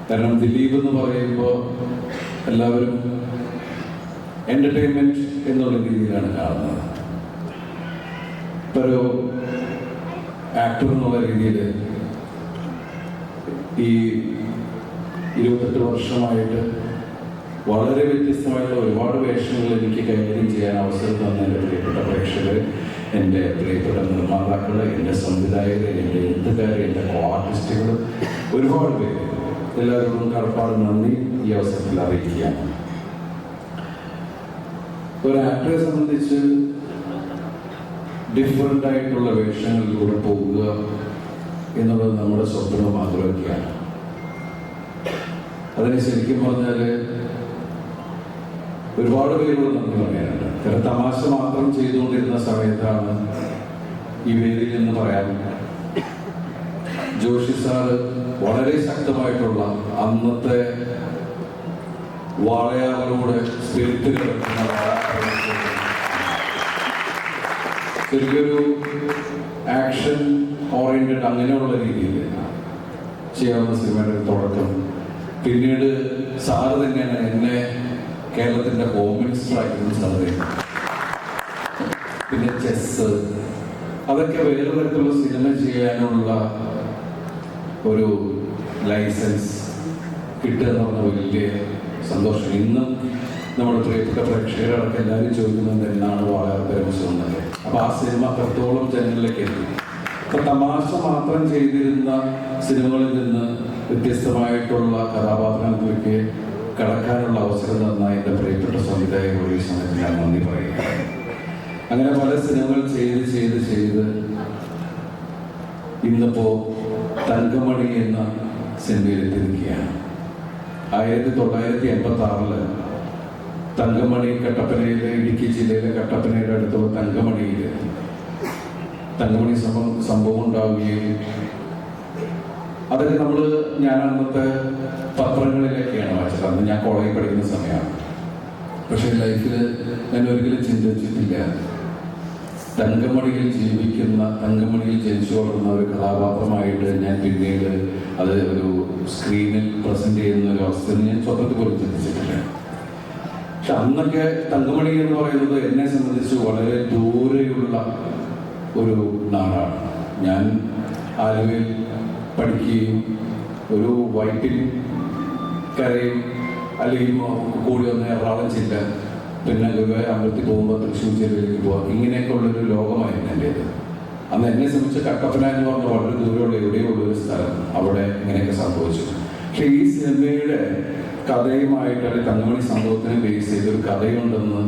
കാരണം ദിലീപ് എന്ന് പറയുമ്പോൾ എല്ലാവരും എൻ്റർടൈൻമെൻറ്റ് എന്നുള്ള രീതിയിലാണ് കാണുന്നത്. ഇപ്പോൾ ഒരു ആക്ടർ എന്നുള്ള രീതിയിൽ ഈ 28 വർഷമായിട്ട് വളരെ വ്യത്യസ്തമായിട്ടുള്ള ഒരുപാട് വേഷങ്ങൾ എനിക്ക് കൈകാര്യം ചെയ്യാൻ അവസരം തന്ന എൻ്റെ പ്രിയപ്പെട്ട പ്രേക്ഷകർ, എൻ്റെ പ്രിയപ്പെട്ട നിർമ്മാതാക്കൾ, എൻ്റെ സംവിധായകർ, എൻ്റെ എഴുത്തുകാർ, എൻ്റെ ആർട്ടിസ്റ്റുകൾ, ഒരുപാട് പേര്, എല്ലാവരോടും കടപ്പാട് നന്ദി ഈ അവസരത്തിൽ അറിയിക്കുകയാണ്. ഒരു ആക്ടറെ സംബന്ധിച്ച് ഡിഫറൻ്റ് ആയിട്ടുള്ള വേഷങ്ങളിലൂടെ പോകുക എന്നുള്ളത് നമ്മുടെ സ്വപ്നവും ആഗ്രഹിക്കുകയാണ്. അതിന് ശരിക്കും പറഞ്ഞാൽ ഒരുപാട് പേരോട് നന്ദി പറയാനുണ്ട്. കാരണം തമാശ മാത്രം ചെയ്തുകൊണ്ടിരുന്ന സമയത്താണ് ഈ വേദിയിൽ നിന്ന് പറയാൻ ജോഷി സാറ് വളരെ ശക്തമായിട്ടുള്ള അന്നത്തെ വാളയാറിലൂടെ സ്പിരിറ്റ് കിടക്കുന്ന ശരിക്കൊരു ആക്ഷൻ ഓറിയന്റഡ് അങ്ങനെയുള്ള രീതിയിൽ ചെയ്യാവുന്ന സിനിമയുടെ തുടക്കം. പിന്നീട് സാറ് തന്നെയാണ് എന്നെ കേരളത്തിൻ്റെ ഹോം മിനിസ്റ്റർ ആയിരുന്നു സാറ്. പിന്നെ ചെസ്, അതൊക്കെ വേറെ തരത്തിലുള്ള സിനിമ ചെയ്യാനുള്ള ഒരു ലൈസൻസ് കിട്ടുക എന്ന് പറഞ്ഞ വലിയ സന്തോഷം. ഇന്നും നമ്മുടെ പ്രിയപ്പെട്ട പ്രേക്ഷകരടക്കം എല്ലാവരും ചോദിക്കുന്നത് എന്നാണ് വളരെ പരമശിവന്നത്. അപ്പോൾ ആ സിനിമ അത്രത്തോളം ജനങ്ങളിലേക്ക് എത്തി. അപ്പോൾ തമാശ മാത്രം ചെയ്തിരുന്ന സിനിമകളിൽ നിന്ന് വ്യത്യസ്തമായിട്ടുള്ള കഥാപാത്രങ്ങളിലേക്ക് കടക്കാനുള്ള അവസരം തന്ന എൻ്റെ പ്രിയപ്പെട്ട സംവിധായകരോട് ഈ സമയത്ത് ഞാൻ നന്ദി പറയുകയാണ്. അങ്ങനെ പല സിനിമകൾ ചെയ്ത് ഇന്നിപ്പോ തങ്കമണി എന്ന സിനിമയിൽ എത്തി നിൽക്കുകയാണ്. 1986 തങ്കമണി കട്ടപ്പനയിലെ, ഇടുക്കി ജില്ലയിലെ കട്ടപ്പനയുടെ അടുത്തുള്ള തങ്കമണിയിൽ തങ്കമണി സംഭവം ഉണ്ടാവുകയും അതൊക്കെ ഞാൻ അന്നത്തെ പത്രങ്ങളിലൊക്കെയാണ് വായിച്ചത്. അന്ന് ഞാൻ കോളേജിൽ പഠിക്കുന്ന സമയമാണ്. പക്ഷേ ലൈഫിൽ ഞാൻ ഒരിക്കലും ചിന്തിച്ചിട്ടില്ല തങ്കമണിയിൽ ജീവിക്കുന്ന, തങ്കമണിയിൽ ജനിച്ചു വളർന്ന ഒരു കഥാപാത്രമായിട്ട് ഞാൻ പിന്നീട് അത് ഒരു സ്ക്രീനിൽ പ്രസന്റ് ചെയ്യുന്ന ഒരു അവസ്ഥയിൽ ഞാൻ സ്വപ്നത്തിൽ പോലും ചിന്തിച്ചിട്ടില്ല. പക്ഷെ അന്നൊക്കെ തങ്കമണി എന്ന് പറയുന്നത് എന്നെ സംബന്ധിച്ച് വളരെ ദൂരെയുള്ള ഒരു നാടാണ്. ഞാൻ ആലുവയിൽ പഠിക്കുകയും ഒരു വൈപ്പിൻ കരയും അല്ലെങ്കിൽ കൂടി വന്ന് എറണാകുളം ജില്ല, പിന്നെ ഗുരുവായൂർ അമ്പലത്തിൽ പോകുമ്പോൾ തൃശ്ശൂർ ജില്ലയിലേക്ക് പോകാം, ഇങ്ങനെയൊക്കെ ഉള്ളൊരു ലോകമായിരുന്നു എൻ്റേത്. അന്ന് എന്നെ സംബന്ധിച്ച് കട്ടപ്പന എന്ന് പറഞ്ഞ വളരെ ദൂരമുള്ള എവിടെയുള്ള ഒരു സ്ഥലം, അവിടെ ഇങ്ങനെയൊക്കെ സംഭവിച്ചു. പക്ഷെ ഈ സിനിമയുടെ കഥയുമായിട്ട് അല്ലെങ്കിൽ തങ്കമണി സംഭവത്തിനെ ബേസ് ചെയ്തൊരു കഥയുണ്ടെന്ന്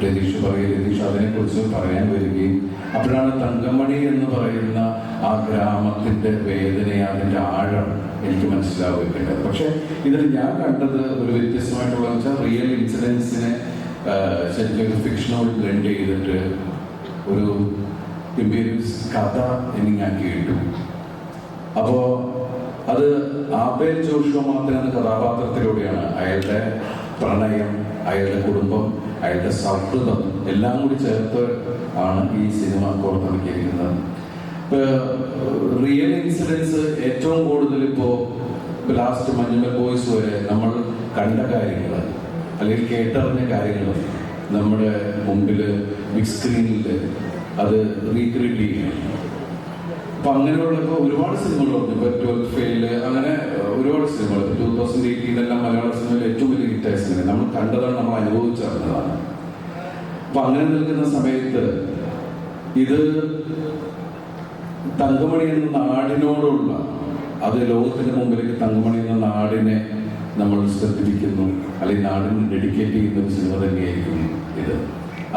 രതീഷ് രതീഷ് അതിനെക്കുറിച്ച് പറയാൻ വരികയും അപ്പോഴാണ് തങ്കമണി എന്ന് പറയുന്ന ആ ഗ്രാമത്തിൻ്റെ വേദന, അതിൻ്റെ ആഴം എനിക്ക് മനസ്സിലാവുകയുണ്ടായത്. പക്ഷെ ഇതിൽ ഞാൻ കണ്ടത് ഒരു വ്യത്യസ്തമായിട്ടുള്ള വെച്ചാൽ റിയൽ ഇൻസിഡൻസിനെ ശരിക്കും ഒരു ഫിക്ഷനോട് ബ്ലെൻഡ് ചെയ്തിട്ട് ഒരു ഇമ്പീരിയൽസ് കഥ എനിക്ക് ഞാൻ കേട്ടു. അപ്പോൾ അത് ആബേൽ ജോഷുവ മാത്രം എന്ന കഥാപാത്രത്തിലൂടെയാണ് അയാളുടെ പ്രണയം, അയാളുടെ കുടുംബം, അയാളുടെ സൗഹൃദം എല്ലാം കൂടി ചേർത്ത് ആണ് ഈ സിനിമ കോർത്തിണക്കിയിരിക്കുന്നത്. റിയൽ ഇൻസിഡൻസ് ഏറ്റവും കൂടുതൽ ഇപ്പോൾ ലാസ്റ്റ് മഞ്ഞുമൽ ബോയ്സ് വരെ നമ്മൾ കണ്ട കാര്യങ്ങൾ അല്ലെങ്കിൽ കേട്ടറിഞ്ഞ കാര്യങ്ങൾ നമ്മുടെ മുമ്പിൽ ബിഗ് സ്ക്രീനിൽ അത് റീക്രിയേറ്റ് ചെയ്യുകയാണ്. അപ്പൊ അങ്ങനെയുള്ള ഇപ്പോൾ ഒരുപാട് സിനിമകളുണ്ട്. ഇപ്പൊ 12th ഫെയിൽ, അങ്ങനെ ഒരുപാട് സിനിമകൾ 2018 മലയാള സിനിമയിൽ ഏറ്റവും വലിയ ഹിറ്റായ സിനിമ നമ്മൾ കണ്ടതാണ്, നമ്മൾ അനുഭവിച്ചറിഞ്ഞതാണ്. അപ്പൊ അങ്ങനെ നിൽക്കുന്ന സമയത്ത് ഇത് തങ്കമണി എന്ന നാടിനോടുള്ള, അത് ലോകത്തിന്റെ മുമ്പിലേക്ക് തങ്കമണി എന്ന നാടിനെ നമ്മൾ ശ്രദ്ധിപ്പിക്കുന്നു, അല്ലെങ്കിൽ നാടിന് ഡെഡിക്കേറ്റ് ചെയ്യുന്ന ഒരു സിനിമ തന്നെയായിരിക്കും ഇത്.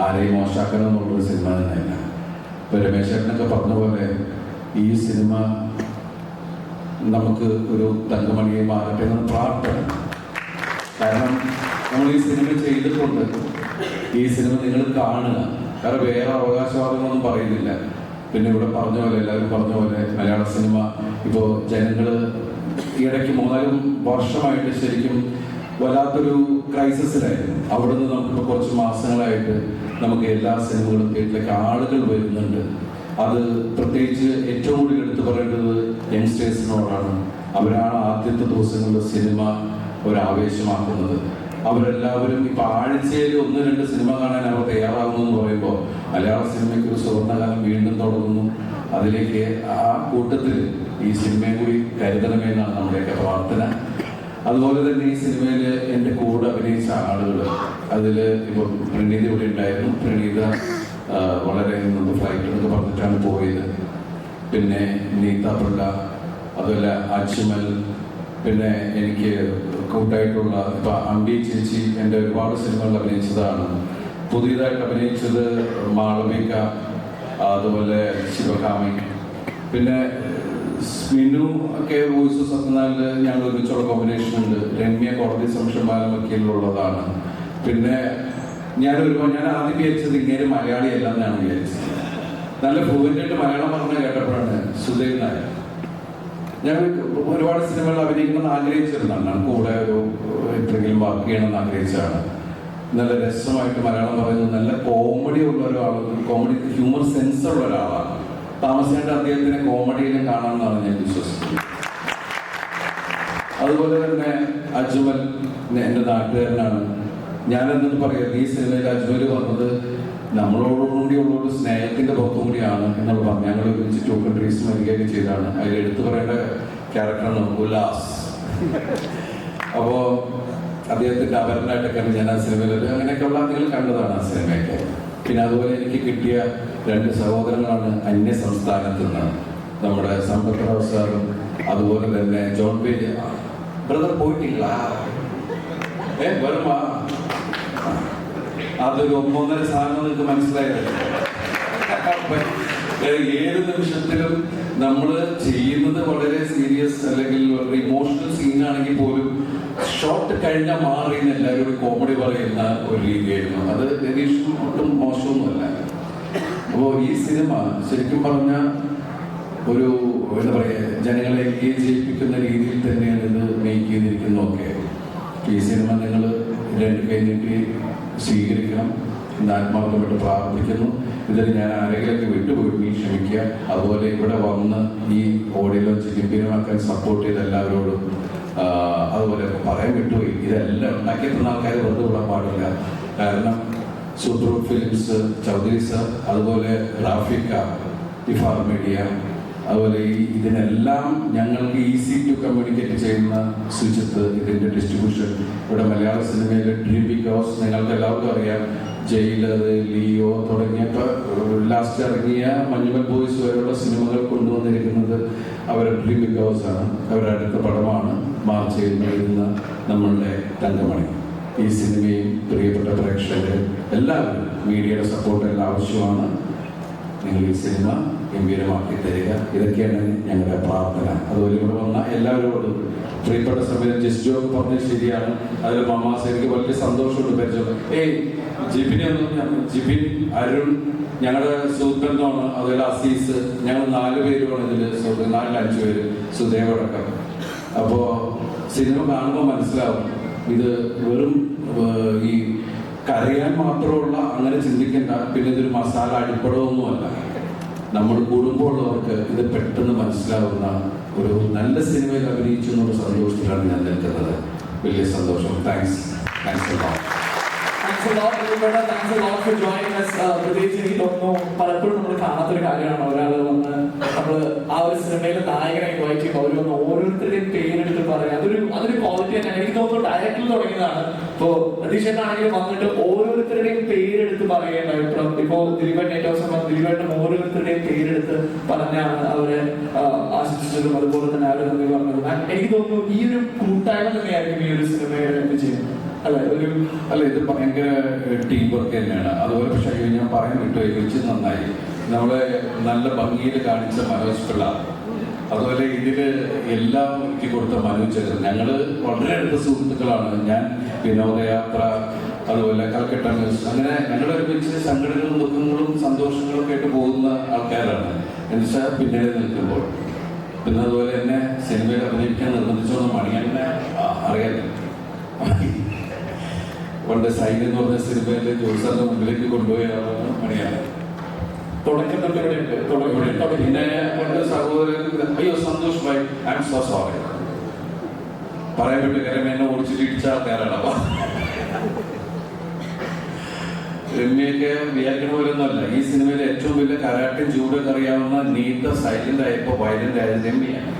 ആരെയും മോശമാക്കണം എന്നുള്ളൊരു സിനിമ തന്നെയല്ല. ഇപ്പൊ രമേശ് ചേട്ടനൊക്കെ പറഞ്ഞ പോലെ ഈ സിനിമ നമുക്ക് ഒരു തങ്കമണിയെ മാറട്ടെ എന്ന പ്രാർത്ഥന. കാരണം നമ്മൾ ഈ സിനിമ ചെയ്തിട്ടുണ്ട്, ഈ സിനിമ നിങ്ങൾ കാണുക. കാരണം വേറെ അവകാശവാദങ്ങളൊന്നും പറയുന്നില്ല. പിന്നെ ഇവിടെ പറഞ്ഞ പോലെ, എല്ലാവരും പറഞ്ഞ പോലെ മലയാള സിനിമ ഇപ്പോൾ ജനങ്ങൾ ഇടയ്ക്ക് 3-4 വർഷമായിട്ട് ശരിക്കും വല്ലാത്തൊരു ക്രൈസിസിലായിരുന്നു. അവിടെ നിന്ന് നമുക്കിപ്പോൾ കുറച്ച് മാസങ്ങളായിട്ട് നമുക്ക് എല്ലാ സിനിമകളും തിയേറ്ററിലേക്ക് ആളുകൾ വരുന്നുണ്ട്. അത് പ്രത്യേകിച്ച് ഏറ്റവും കൂടുതൽ എടുത്തു പറയേണ്ടത് യങ്സ്റ്റേഴ്സിനോടാണ്. അവരാണ് ആദ്യത്തെ ദിവസങ്ങളിൽ സിനിമ ഒരാവേശമാക്കുന്നത്. അവരെല്ലാവരും ഇപ്പൊ ആഴ്ചയിൽ 1-2 സിനിമ കാണാൻ അവർ തയ്യാറാകുന്നു എന്ന് പറയുമ്പോൾ മലയാള സിനിമയ്ക്ക് ഒരു സുവർണ്ണകാലം വീണ്ടും തുടങ്ങുന്നു. അതിലേക്ക് ആ കൂട്ടത്തിൽ ഈ സിനിമയും കൂടി കരുതണമെന്നാണ് നമ്മുടെയൊക്കെ പ്രാർത്ഥന. അതുപോലെ തന്നെ ഈ സിനിമയിൽ എൻ്റെ കൂടെ അഭിനയിച്ച ആളുകൾ, അതിൽ ഇപ്പോൾ പ്രണീത ഇവിടെ ഉണ്ടായിരുന്നു. പ്രണീത വളരെ ഫ്ലൈറ്റ് എന്നൊക്കെ പറഞ്ഞിട്ടാണ് പോയത്. പിന്നെ നീത പിള്ള, അതുപോലെ അജ്മൽ, പിന്നെ എനിക്ക് കൂട്ടായിട്ടുള്ള ഇപ്പൊ അമ്പി ചേച്ചി എൻ്റെ ഒരുപാട് സിനിമകൾ അഭിനയിച്ചതാണ്. പുതിയതായിട്ട് അഭിനയിച്ചത് മാളവിക, അതുപോലെ ശിവകാമി, പിന്നെ സ്മിനു ഒക്കെ വോയിസ് സത്യനാളില് ഞങ്ങൾ ഒരുമിച്ചുള്ള കോമ്പിനേഷൻ ഉണ്ട്. രമ്യ കോടതി സംശയമാനം വക്കീലിലുള്ളതാണ്. പിന്നെ ഞാൻ ആദ്യം വിചാരിച്ചത് ഇങ്ങനെ മലയാളിയല്ല എന്നാണ് വിചാരിച്ചത്. നല്ല ഫ്ലുവൻ്റായിട്ട് മലയാളം പറഞ്ഞ കേട്ടപ്പോഴാണ് സുധീർ നായർ. ഞാൻ ഒരുപാട് സിനിമകൾ അഭിനയിക്കണമെന്ന് ആഗ്രഹിച്ചിരുന്നതാണ്. കൂടെ ഒരു എപ്പോഴെങ്കിലും വർക്ക് ചെയ്യണമെന്ന് ആഗ്രഹിച്ചതാണ്. നല്ല രസമായിട്ട് മലയാളം പറയുന്നത്, നല്ല കോമഡി ഉള്ള ഒരാളാണ്, കോമഡി ഹ്യൂമർ സെൻസ് ഉള്ള ഒരാളാണ്. താമസിക്കേണ്ട അദ്ദേഹത്തിനെ കോമഡിയിലും കാണാമെന്നാണ് ഞാൻ വിശ്വസിക്കുന്നത്. അതുപോലെ തന്നെ അജ്മൽ എൻ്റെ നാട്ടുകാരനാണ്. ഞാനെന്നത് പറയാം, ഈ സിനിമയിൽ അജ്മൽ വന്നത് നമ്മളോടുകൂടിയുള്ള ഒരു സ്നേഹത്തിന്റെ പുറത്തും കൂടിയാണ് എന്നുള്ള പറഞ്ഞു. ഞങ്ങൾ ഒരുമിച്ച് 2 കൺട്രീസ് വരികയൊക്കെ ചെയ്താണ്. അതിൽ എടുത്തു പറയേണ്ട ക്യാരക്ടറാണ് ഉല്ലാസ്. അപ്പോൾ അദ്ദേഹത്തിന്റെ അപരനായിട്ടൊക്കെ ഞാൻ ആ സിനിമയിൽ അങ്ങനെയൊക്കെയുള്ള നിങ്ങൾ കണ്ടതാണ് ആ സിനിമയൊക്കെ. പിന്നെ അതുപോലെ എനിക്ക് കിട്ടിയ 2 സഹോദരങ്ങളാണ് അന്യ സംസ്ഥാനത്ത് നിന്ന്, നമ്മുടെ സമ്പത്ത് സാറും അതുപോലെ തന്നെ ജോൺ പേജ് ബ്രദർ പോയിട്ടില്ല. വെറും അതൊരു 1.5 സാധനം നിങ്ങൾക്ക് മനസ്സിലായത്. ഏത് നിമിഷത്തിലും നമ്മൾ ചെയ്യുന്നത് വളരെ സീരിയസ് അല്ലെങ്കിൽ വളരെ ഇമോഷണൽ സീനാണെങ്കിൽ പോലും ഷോട്ട് കഴിഞ്ഞാൽ മാറിയെന്ന് എല്ലാവരും കോമഡി പറയുന്ന ഒരു രീതിയായിരുന്നു. അത് രതീഷും ഒട്ടും മോശമൊന്നുമല്ല. അപ്പോൾ ഈ സിനിമ ശരിക്കും പറഞ്ഞാൽ ഒരു എന്താ പറയുക, ജനങ്ങളെ എൻഗേജ് ചെയ്യിപ്പിക്കുന്ന രീതിയിൽ തന്നെയാണ് ഇത് മേക്ക് ചെയ്തിരിക്കുന്നതൊക്കെ. ഈ സിനിമ നിങ്ങൾ രണ്ട് കൈനീട്ടി സ്വീകരിക്കണം എന്ന് ആത്മാർത്ഥമായിട്ട് പ്രാർത്ഥിക്കുന്നു. ഇതിൽ ഞാൻ ആരെങ്കിലൊക്കെ വിട്ടുപോയി ക്ഷമിക്കുക. അതുപോലെ ഇവിടെ വന്ന് ഈ ഓഡിയോ ലോഞ്ച് ഗംഭീരമാക്കാൻ സപ്പോർട്ട് ചെയ്ത എല്ലാവരോടും അതുപോലെ പറയാൻ വിട്ടുപോയി. ഇതെല്ലാം ഉണ്ടാക്കിയിട്ടുള്ള ആൾക്കാർ വെറുതെ വിടാൻ പാടില്ല. കാരണം സൂപ്പർ ഫിലിംസ്, ചൗധരി സർ, അതുപോലെ റാഫിക്ക, ഇഫാർ മീഡിയ, അതുപോലെ ഇതിനെല്ലാം ഞങ്ങൾക്ക് ഈസി ടു കമ്മ്യൂണിക്കേറ്റ് ചെയ്യുന്ന സുജിത്ത്, ഇതിൻ്റെ ഡിസ്ട്രിബ്യൂഷൻ, ഇവിടെ മലയാള സിനിമയിലെ ഡ്രീം ബിഗ് ഹൗസ് നിങ്ങൾക്ക് എല്ലാവർക്കും അറിയാം. ജയിലർ, ലിയോ തുടങ്ങിയപ്പോൾ ലാസ്റ്റ് ഇറങ്ങിയ മഞ്ഞുമൽ ബോയ്സ് വരെയുള്ള സിനിമകൾ കൊണ്ടുവന്നിരിക്കുന്നത് അവരുടെ ഡ്രീം ബിഗ് ഹൗസ് ആണ്. അവരുടെ അടുത്ത പടമാണ് മാർച്ചിൽ എഴുതുന്ന നമ്മളുടെ തങ്കമണി. ഈ സിനിമയും പ്രിയപ്പെട്ട പ്രേക്ഷകർ എല്ലാവരും മീഡിയയുടെ സപ്പോർട്ട് എല്ലാം ആവശ്യമാണ്. നിങ്ങൾ ഈ സിനിമ ഗംഭീരമാക്കി തരിക. ഇതൊക്കെയാണ് ഞങ്ങളുടെ പ്രാർത്ഥന. അതുപോലെ ഇവിടെ വന്ന എല്ലാവരോടും പ്രിയപ്പെട്ട സമയത്ത് ജസ്റ്റ് ജോക്ക് പറഞ്ഞത് ശരിയാണ്. അതിൽ മമാസ് എനിക്ക് വലിയ സന്തോഷമുണ്ട് പരിചയം. ജിബിനെ ഒന്നും, ജിബിൻ, അരുൺ ഞങ്ങളുടെ സുഹൃത്ബന്ധമാണ്. അതുപോലെ അസീസ്, ഞങ്ങൾ 4 പേരുമാണ് ഇതിൽ, 4-5 പേര്, സുദേവടക്കം. അപ്പോൾ സിനിമ കാണുമ്പോൾ മനസ്സിലാവും ഇത് വെറും ഈ കരയാൻ മാത്രമുള്ള അങ്ങനെ ചിന്തിക്കേണ്ട. പിന്നെ ഇതൊരു മസാല അടിപ്പടമൊന്നുമല്ല. നമ്മൾ കുടുംബമുള്ളവർക്ക് ഇത് പെട്ടെന്ന് മനസ്സിലാവുന്ന ഒരു നല്ല സിനിമയിൽ അഭിനയിച്ചു എന്നുള്ള സന്തോഷത്തിലാണ് ഞാൻ നിൽക്കുന്നത്. വലിയ സന്തോഷം. Thanks for joining us. പ്രത്യേകിച്ച് എനിക്ക് തോന്നുന്നു പലപ്പോഴും നമ്മൾ കാണാത്തൊരു കാര്യമാണ് ഒരാൾ വന്ന് നമ്മൾ ആ ഒരു സിനിമയിലെ നായകനെ ഇൻവൈറ്റ് ചെയ്യുമ്പോൾ അവർ വന്ന് ഓരോരുത്തരുടെയും പേരെടുത്ത് പറയാം. അതൊരു ക്വാളിറ്റി തന്നെയാണ്. എനിക്ക് തോന്നുന്നു ഡയറക്ടറിൽ തുടങ്ങിയതാണ്. ഇപ്പോൾ പ്രതീക്ഷനാണെങ്കിലും വന്നിട്ട് ഓരോരുത്തരുടെയും പേരെടുത്ത് പറയേണ്ട. ഇപ്പോൾ ദിലീപേട്ടൻ ഏറ്റവും സമയം ദിലീപേട്ടൻ ഓരോരുത്തരുടെയും പേരെടുത്ത് പറഞ്ഞാണ് അവരെ ആശംസിച്ചതും അതുപോലെ തന്നെ അവരെ നന്ദി പറഞ്ഞതും. എനിക്ക് തോന്നുന്നു ഈ ഒരു കൂട്ടായ്മ തന്നെയായിരിക്കും ഈ ഒരു സിനിമയുടെ ചെയ്യുന്നത്. അല്ല, ഇത് ഭയങ്കര ടീം വർക്ക് തന്നെയാണ്. അതുപോലെ പക്ഷേ ഞാൻ പറയാൻ വിട്ടു നന്നായി. നമ്മളെ നല്ല ഭംഗിയിൽ കാണിച്ച മനോജ് പിള്ള, അതുപോലെ ഇതിൽ എല്ലാം ഒരുക്കി കൊടുത്ത മനോജ്. ഞങ്ങൾ വളരെ അടുത്ത സുഹൃത്തുക്കളാണ്. ഞാൻ വിനോദയാത്ര, അതുപോലെ കൽക്കട്ട ന്യൂസ്, അങ്ങനെ ഞങ്ങൾ ഒരുമിച്ച് സങ്കടങ്ങളും ദുഃഖങ്ങളും സന്തോഷങ്ങളും ഒക്കെ ആയിട്ട് പോകുന്ന ആൾക്കാരാണ്. എന്നുവെച്ചാൽ പിന്നീട് നിൽക്കുമ്പോൾ പിന്നെ അതുപോലെ തന്നെ സിനിമയിൽ അഭിനയിക്കാൻ നിർബന്ധിച്ചോന്ന് മണിയന്നെ അറിയാലോ. പണ്ട് സൈൻ എന്ന് പറഞ്ഞ സിനിമയിലെ ജോസാറിന്റെ മുമ്പിലേക്ക് കൊണ്ടുപോയ ആളാണ് മണിയാണ്. പിന്നെ എന്റെ സഹോദരൻ അയ്യോ Santhosh bhai, I am so sorry പറയാൻ പറ്റും. കാര്യം എന്നെ ഓടിച്ചിട്ട് ഇടിച്ച ആൾക്കാരാണ്. രമ്യൊക്കെ വിചാരിക്കണ പോലൊന്നുമല്ല. ഈ സിനിമയിലെ ഏറ്റവും വലിയ കരാട്ടയും ജൂഡൊക്കെ അറിയാവുന്ന നീത്ത സൈലന്റ് ആയപ്പോ വയലന്റ് ആയത് രമ്യാണ്.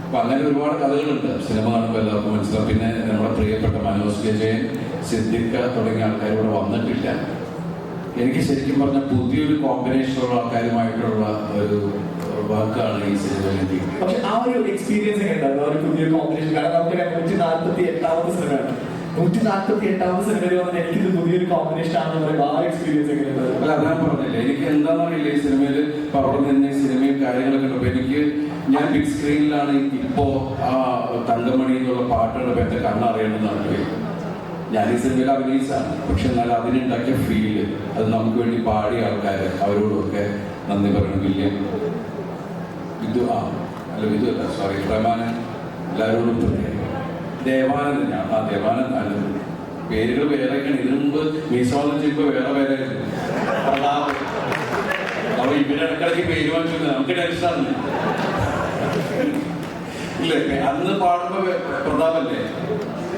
അപ്പൊ അങ്ങനെ ഒരുപാട് കഥകളുണ്ട്. സിനിമ കാണുമ്പോൾ എല്ലാവർക്കും മനസ്സിലാവും. പിന്നെ നമ്മുടെ പ്രിയപ്പെട്ട മനോജ് വിജയൻ, സിദ്ദിഖ തുടങ്ങിയ ആൾക്കാർ ഇവിടെ വന്നിട്ടില്ല. എനിക്ക് ശരിക്കും പറഞ്ഞാൽ പുതിയൊരു കോമ്പിനേഷനുള്ള ആൾക്കാരുമായിട്ടുള്ള ഒരു വർക്കാണ് ഈ സിനിമയിലെത്തി. പക്ഷെ ആ ഒരു എക്സ്പീരിയൻസ് ഉണ്ടായിരുന്നു, ആ ഒരു പുതിയൊരു കോമ്പിനേഷൻ. കാരണം നമുക്ക് 148ാമത്തെ സിനിമയാണ്. 148ാമത്തെ സിനിമയിൽ വന്നിട്ട് എനിക്കിത് പുതിയൊരു കോമ്പിനേഷൻ ആണെന്ന് പറയുമ്പോൾ ആ എക്സ്പീരിയൻസ് എങ്ങനെയുണ്ടായിരുന്നു? അല്ല, അതാ പറഞ്ഞില്ലേ, എനിക്ക് എന്താണെന്നറിയില്ല ഈ സിനിമയിൽ അവിടെ നിന്ന് സിനിമയും കാര്യങ്ങളൊക്കെ ഉണ്ടപ്പോൾ എനിക്ക് ഞാൻ ബിഗ് സ്ക്രീനിലാണ് ഇപ്പോ ആ തങ്കമണി എന്നുള്ള പാട്ടുകളുടെ പറ്റി കണ്ണറിയണമെന്നാണ്. ഞാൻ ഈ സിനിമയിൽ അഭിനയിച്ചാണ്. പക്ഷെ എന്നാൽ അതിനുണ്ടാക്കിയ ഫീല്, അത് നമുക്ക് വേണ്ടി പാടിയ ആൾക്കാർ, അവരോടൊക്കെ നന്ദി പറയണം. വില്യം, വിധു, വിധു അല്ല, സോറി, പ്രമാനൻ, എല്ലാവരോടും ദേവാനന്ദൻ. ദേവാനന്ദ പേരുകൾ വേറെയൊക്കെയാണ്. ഇതിനു മുമ്പ് മീസോളം ചെയ്യുമ്പോൾ വേറെ പേരായിരുന്നു. അപ്പൊ ഇവരിടക്കിടയ്ക്ക് പേര് വാങ്ങിച്ചു നമുക്ക് ടെൻഷനാണ്. ഇല്ലേ, അന്ന് പാടുമ്പോ പ്രതാപല്ലേ,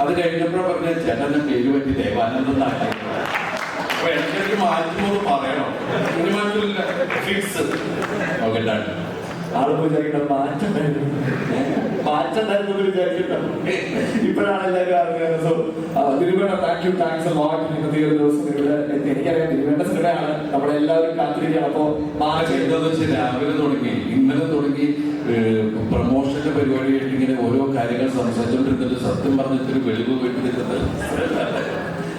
അത് കഴിഞ്ഞപ്പോഴാണ് പറഞ്ഞത് ചേട്ടന്റെ പേര് പറ്റി ദേവാനന്ദൻ ആക്കി. അപ്പൊ ഇടയ്ക്കിടയ്ക്ക് മാറ്റുമ്പോൾ പറയണം. ഇനി മാറ്റില്ല, ഫിക്സ്. Okay, done. ആളുകൾ വിചാരിക്കണ്ട മാറ്റുണ്ടായിരുന്നു വിചാരിക്കണ്ട. ഇപ്പോഴാണ് എല്ലാവരും അറിയുന്നത്. സോ ദിലീപേട്ട, താങ്ക്സ് എ ലോട്ട്. ഇന്നത്തെ ഒരു ദിവസം ഇവിടെ എനിക്കറിയാം ദിലീപേട്ട സിനിമയാണ്, നമ്മളെല്ലാവരും കാത്തിരിക്കുകയാണ്. അപ്പൊ രാവിലെ തുടങ്ങി, ഇന്നലെ തുടങ്ങി പ്രൊമോഷന്റെ പരിപാടിയായിട്ട് ഇങ്ങനെ ഓരോ കാര്യങ്ങൾ സംസാരിച്ചുകൊണ്ടിരുന്നിട്ട് സത്യം പറഞ്ഞിട്ടൊരു വെളിവ് വീട്ടിൽ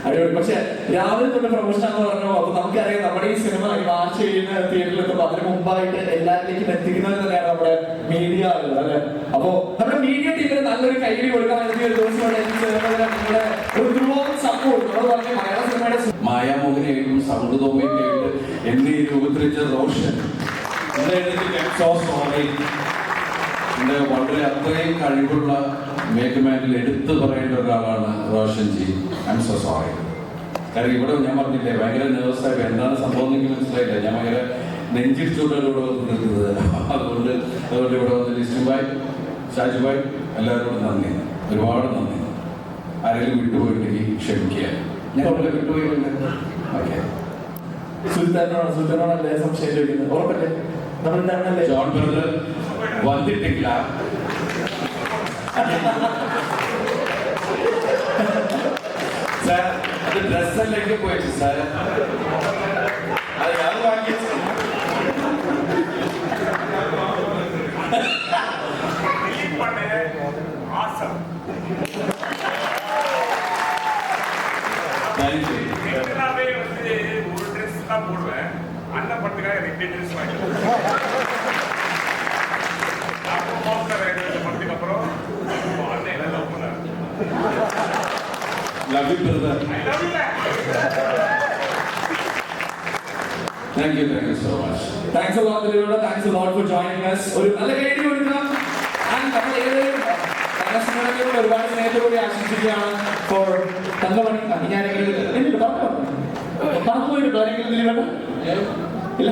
അടിപൊളി. പക്ഷെ രാവിലെ തൊട്ട് പ്രൊമോഷൻ എന്ന് പറഞ്ഞു. അപ്പൊ നമുക്കറിയാം നമ്മുടെ ഈ സിനിമ മാർച്ച് ചെയ്യുന്ന തിയേറ്ററിൽ എത്തുമ്പോൾ അതിന് മുമ്പായിട്ട് എല്ലാവരിലേക്കും എത്തിക്കുന്നത് തന്നെയാണ് നമ്മുടെ മീഡിയ ആളുകൾ അല്ലെ. അപ്പൊ നമ്മുടെ മീഡിയ ടീമിന് നല്ലൊരു കൈവി കൊടുക്കാൻ വേണ്ടി ഒരു ദിവസമാണ് നിങ്ങളുടെ ഒരു സപ്പോർട്ട് നമ്മൾ പറഞ്ഞ മലയാള സിനിമയുടെ മായാമോഹനായിട്ടും സൗഹൃദമൊക്കെ ആയിട്ട് എന്നെ ഈ രൂപത്തിലിച്ച റോഷൻ എന്റെ വളരെ അത്രയും കഴിവുള്ള മേക്കമാനിൽ എടുത്തു പറയേണ്ട ഒരാളാണ് Roshan G. I am so sorry. കാരണം ഇവിടെ ഞാൻ പറഞ്ഞില്ലേ ഭയങ്കര നെർവസായിട്ട് എന്താണ് സംഭവം എനിക്ക് മനസ്സിലായില്ല. ഞാൻ ഭയങ്കര നെഞ്ചിടിച്ചുകൊണ്ടാണ് ഇവിടെ നിൽക്കുന്നത്. അതുകൊണ്ട് ഇവിടെ വന്ന് ലിസ്റ്റുബായ് ഷാജുബായ് എല്ലാവരോടും നന്ദി, ഒരുപാട് നന്ദി. ആരെങ്കിലും വിട്ടുപോയിട്ടുണ്ടെങ്കിൽ ക്ഷമിക്കുക. ഞാൻ ഇവിടെ വിട്ടുപോയിട്ടുണ്ട്. ഓക്കെ. സുൽത്താനോടല്ലേ സംശയം ചോദിക്കുന്നത്? ഉറപ്പല്ലേ? നമ്മളെന്താണല്ലേ ജോൺ ബ്രദർ വന്നിട്ടില്ല. സാർ അത് ഡ്രസ്സല്ലെങ്കിൽ പോയിട്ട് സാർ അത് ഞാൻ വാങ്ങി ஒரு ட்ரெஸ் தான் போடுவேன். அண்ணன் படத்துக்காக 2 ட்ரெஸ் வாங்கிட்டேன். படத்துக்கு அப்புறம் அண்ணன் லவ் பண்ணாரு. Love you brother. Thank you so much. Thanks a lot, Dilipata. Thanks a lot for joining us. ഒരു നല്ല കൈഡി കൊടുക്കാം. നമ്മൾ ഏതൊരു സിനിമയോട് ഒരുപാട് സ്നേഹത്തോടെ ആശംസിക്കുകയാണ് ഫോർ തങ്കമണി. ഞാനെങ്കിലും പറഞ്ഞു പോയിട്ട് കാര്യങ്ങൾ ദിലീപേട്ട ഇല്ല